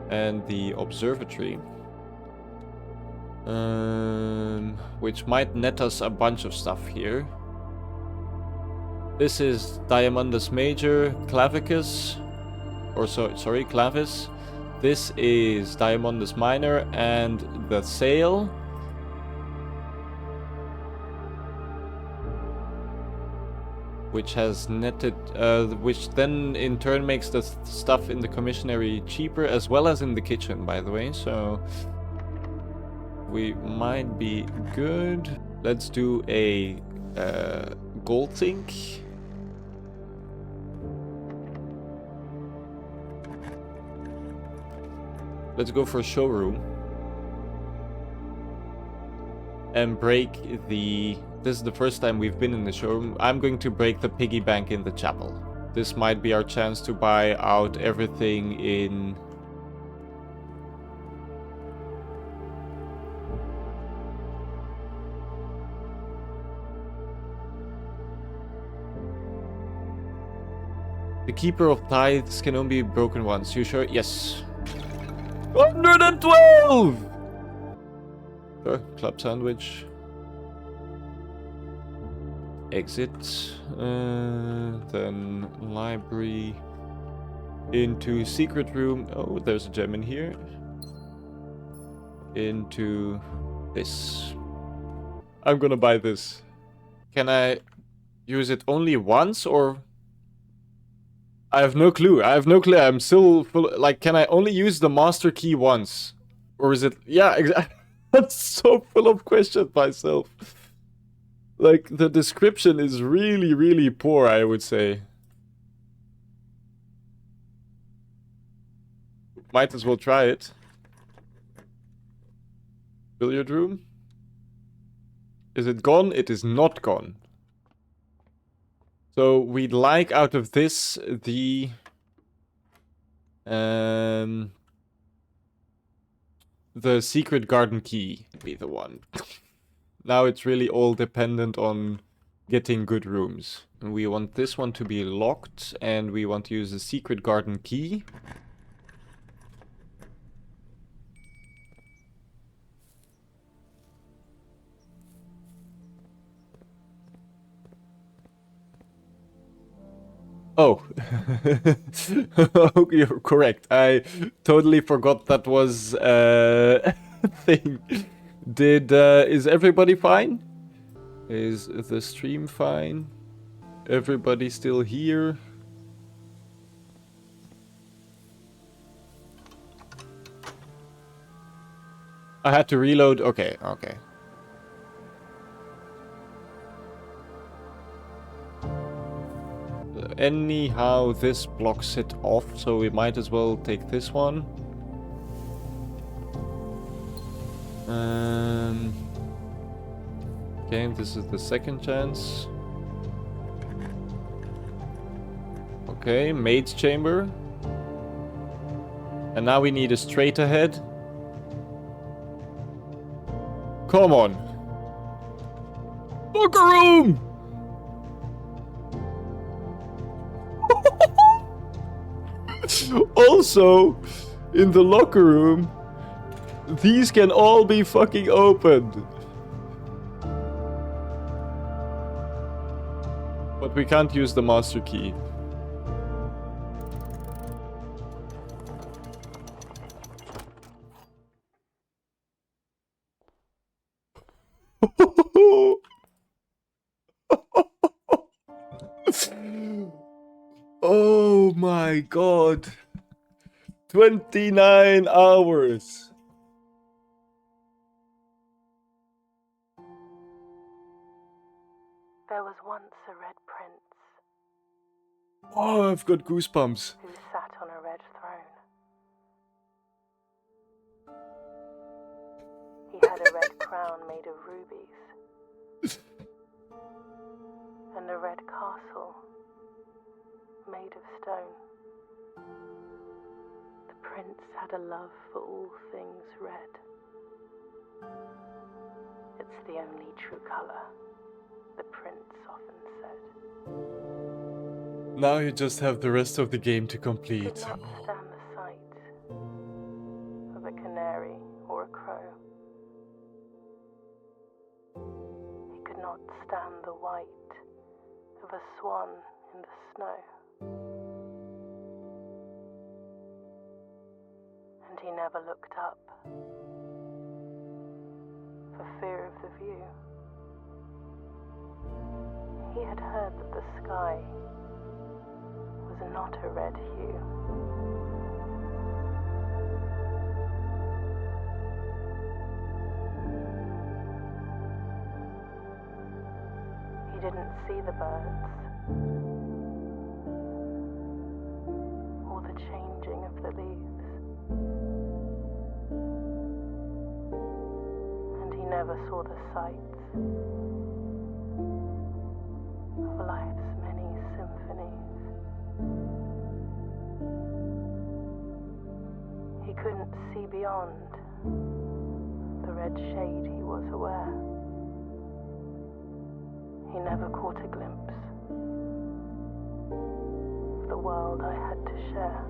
and the observatory, which might net us a bunch of stuff here. This is Diamondus Major, Clavicus, or sorry, Clavis. This is Diamondus Minor and the Sail. Which has netted, which then in turn makes the stuff in the commissionary cheaper, as well as in the kitchen, by the way, so we might be good. Let's do a gold sink. Let's go for a showroom. And break the... This is the first time we've been in the showroom. I'm going to break the piggy bank in the chapel. This might be our chance to buy out everything in... The Keeper of Tithes can only be broken once. You sure? Yes. 112! Sure, club sandwich. Exit. Then library. Into secret room. Oh, there's a gem in here. Into this. I'm gonna buy this. Can I use it only once, or... I have no clue. I have no clue. I'm still full... Like, can I only use the master key once? Or is it... Yeah, exactly. I'm so full of questions myself. Like, the description is really, really poor, I would say. Might as well try it. Billiard room? Is it gone? It is not gone. So we'd like out of this the secret garden key be the one. Now it's really all dependent on getting good rooms. And we want this one to be locked, and we want to use the secret garden key. Oh, you're correct. I totally forgot that was a thing. Is everybody fine? Is the stream fine? Everybody still here? I had to reload. Okay, okay. Anyhow, this blocks it off, so we might as well take this one. Okay, this is the second chance. Okay, maid's chamber. And now we need a straight ahead. Come on. Locker room! Also, in the locker room, these can all be fucking opened. But we can't use the master key. Oh my god. 29 hours. There was once a red prince Oh, I've got goosebumps. who sat on a red throne. He had a red crown made of rubies and a red castle made of stone. The prince had a love for all things red. It's the only true color, the prince often said. Now you just have the rest of the game to He complete. could not stand the sight of a canary or a crow. He could not stand the white of a swan in the snow. And he never looked up for fear of the view. He had heard that the sky was not a red hue. He didn't see the birds or the changing of the leaves, and he never saw the sights of life's many symphonies. He couldn't see beyond the red shade he was aware. He never caught a glimpse of the world I had to share.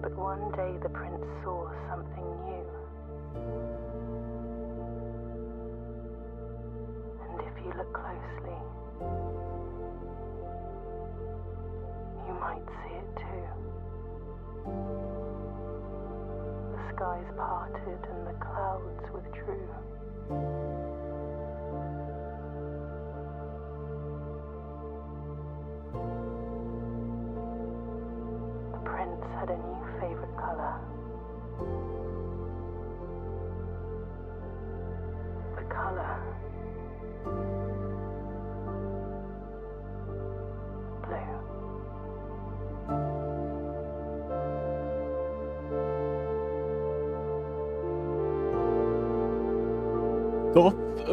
But one day the prince saw something new. And if you look closely, you might see it too. The skies parted and the clouds withdrew. The prince had a new favorite color. The color blue.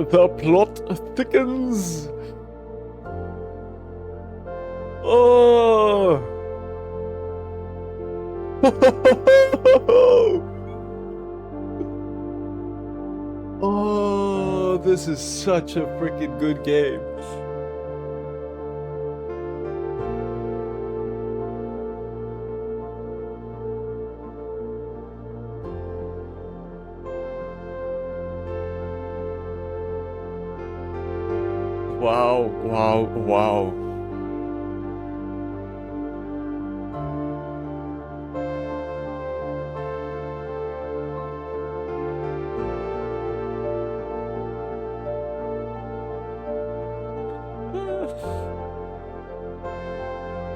The plot thickens. Oh. Oh, this is such a freaking good game. Wow, wow, wow. Uh,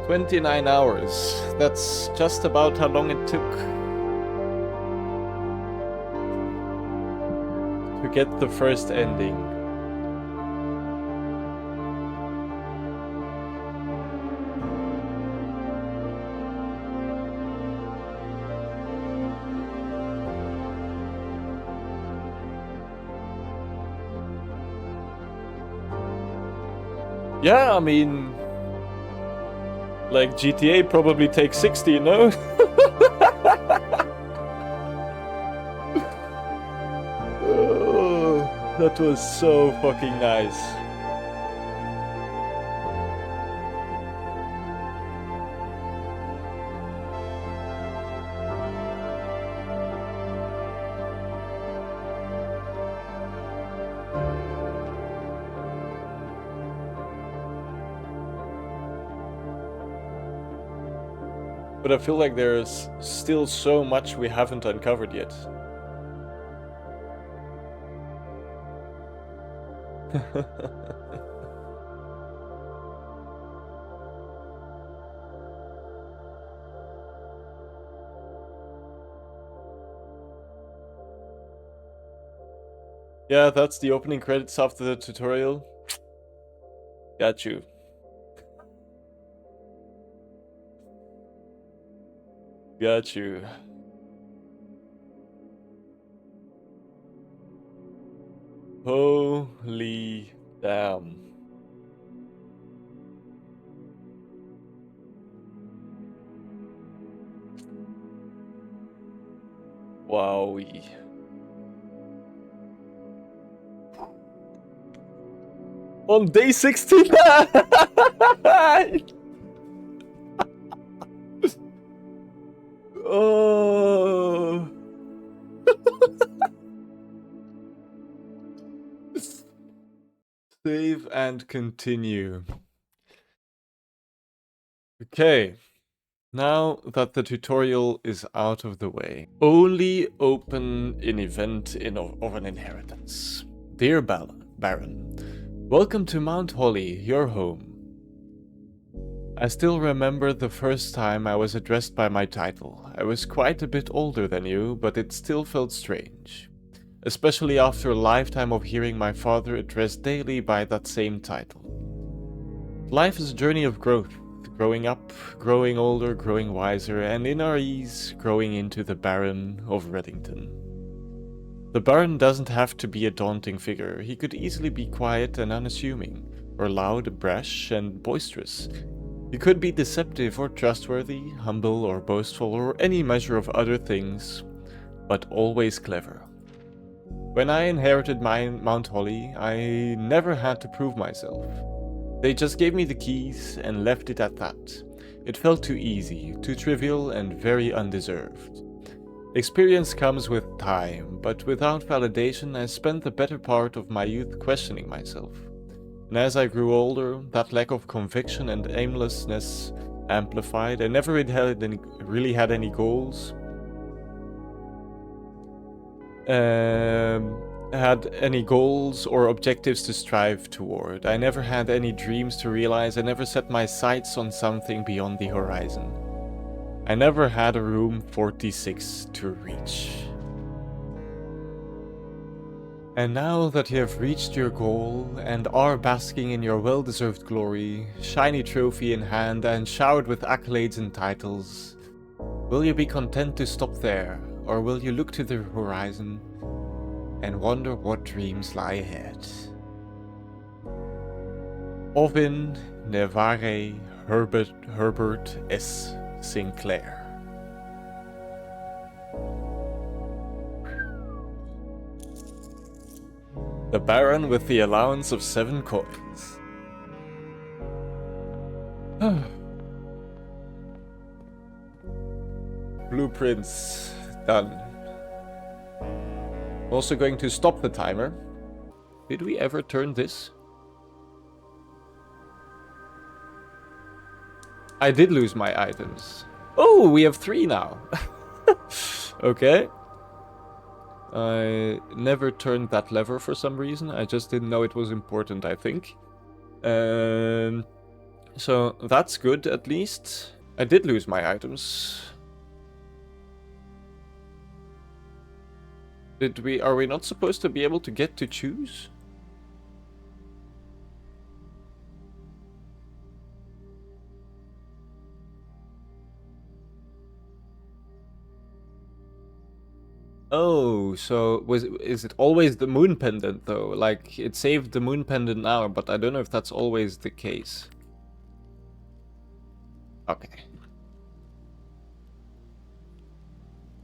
29 hours. That's just about how long it took to get the first ending. Yeah, I mean, like GTA probably takes 60, you know? Oh, that was so fucking nice. But I feel like there's still so much we haven't uncovered yet. Yeah, that's the opening credits after the tutorial. Got you. Got you. Holy damn. Wowie. On day 69! Oh. Save and continue. Okay. Now that the tutorial is out of the way, only open an event of an inheritance. Dear Baron, welcome to Mount Holly, your home. I still remember the first time I was addressed by my title. I was quite a bit older than you, but it still felt strange. Especially after a lifetime of hearing my father addressed daily by that same title. Life is a journey of growth. Growing up, growing older, growing wiser, and in our ease, growing into the Baron of Reddington. The Baron doesn't have to be a daunting figure. He could easily be quiet and unassuming, or loud, brash, and boisterous. He could be deceptive or trustworthy, humble or boastful, or any measure of other things, but always clever. When I inherited Mount Holly, I never had to prove myself. They just gave me the keys and left it at that. It felt too easy, too trivial, and very undeserved. Experience comes with time, but without validation I spent the better part of my youth questioning myself. And as I grew older, that lack of conviction and aimlessness amplified. I never really had any goals. Had any goals or objectives to strive toward. I never had any dreams to realize. I never set my sights on something beyond the horizon. I never had a room 46 to reach. And now that you have reached your goal and are basking in your well-deserved glory, shiny trophy in hand and showered with accolades and titles, will you be content to stop there, or will you look to the horizon and wonder what dreams lie ahead? Ovin Nevare Herbert S. Sinclair. The Baron with the allowance of 7 coins. Blueprints done. Also going to stop the timer. Did we ever turn this? I did lose my items. Oh, we have 3 now. Okay. I never turned that lever for some reason. I just didn't know it was important, I think. So that's good, at least. I did lose my items. Are we not supposed to be able to get to choose? Oh, so is it always the moon pendant though? Like, it saved the moon pendant now, but I don't know if that's always the case. Okay.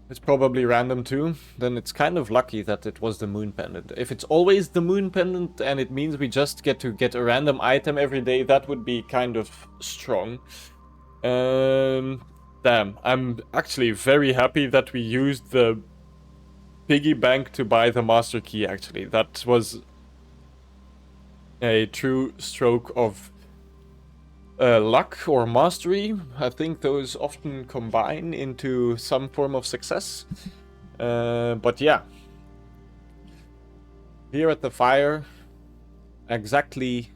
It's probably random too. Then it's kind of lucky that it was the moon pendant. If it's always the moon pendant and it means we just get to get a random item every day, that would be kind of strong. Damn, I'm actually very happy that we used the piggy bank to buy the master key, actually. That was a true stroke of luck or mastery. I think those often combine into some form of success. But yeah. Here at the fire, exactly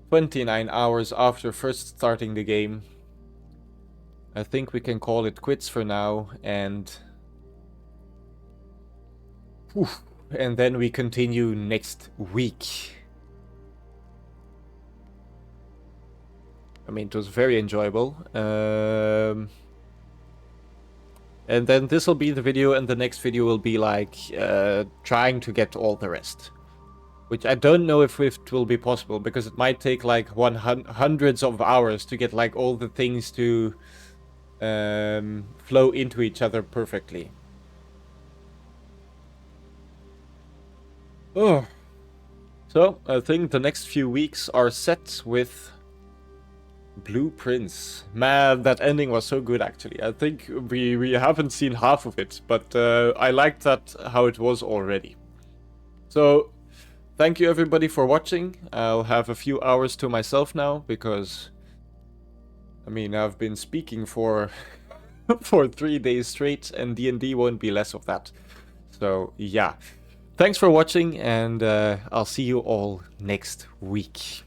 29 hours after first starting the game, I think we can call it quits for now, and then we continue next week. I mean, it was very enjoyable. And then this will be the video, and the next video will be like trying to get all the rest. Which I don't know if it will be possible, because it might take like hundreds of hours to get like all the things to flow into each other perfectly. Oh. So, I think the next few weeks are set with Blueprints. Man, that ending was so good actually. I think we haven't seen half of it, but I liked that how it was already. So, thank you everybody for watching. I'll have a few hours to myself now, because I mean, I've been speaking for for 3 days straight, and D&D won't be less of that. So, yeah. Thanks for watching, and I'll see you all next week.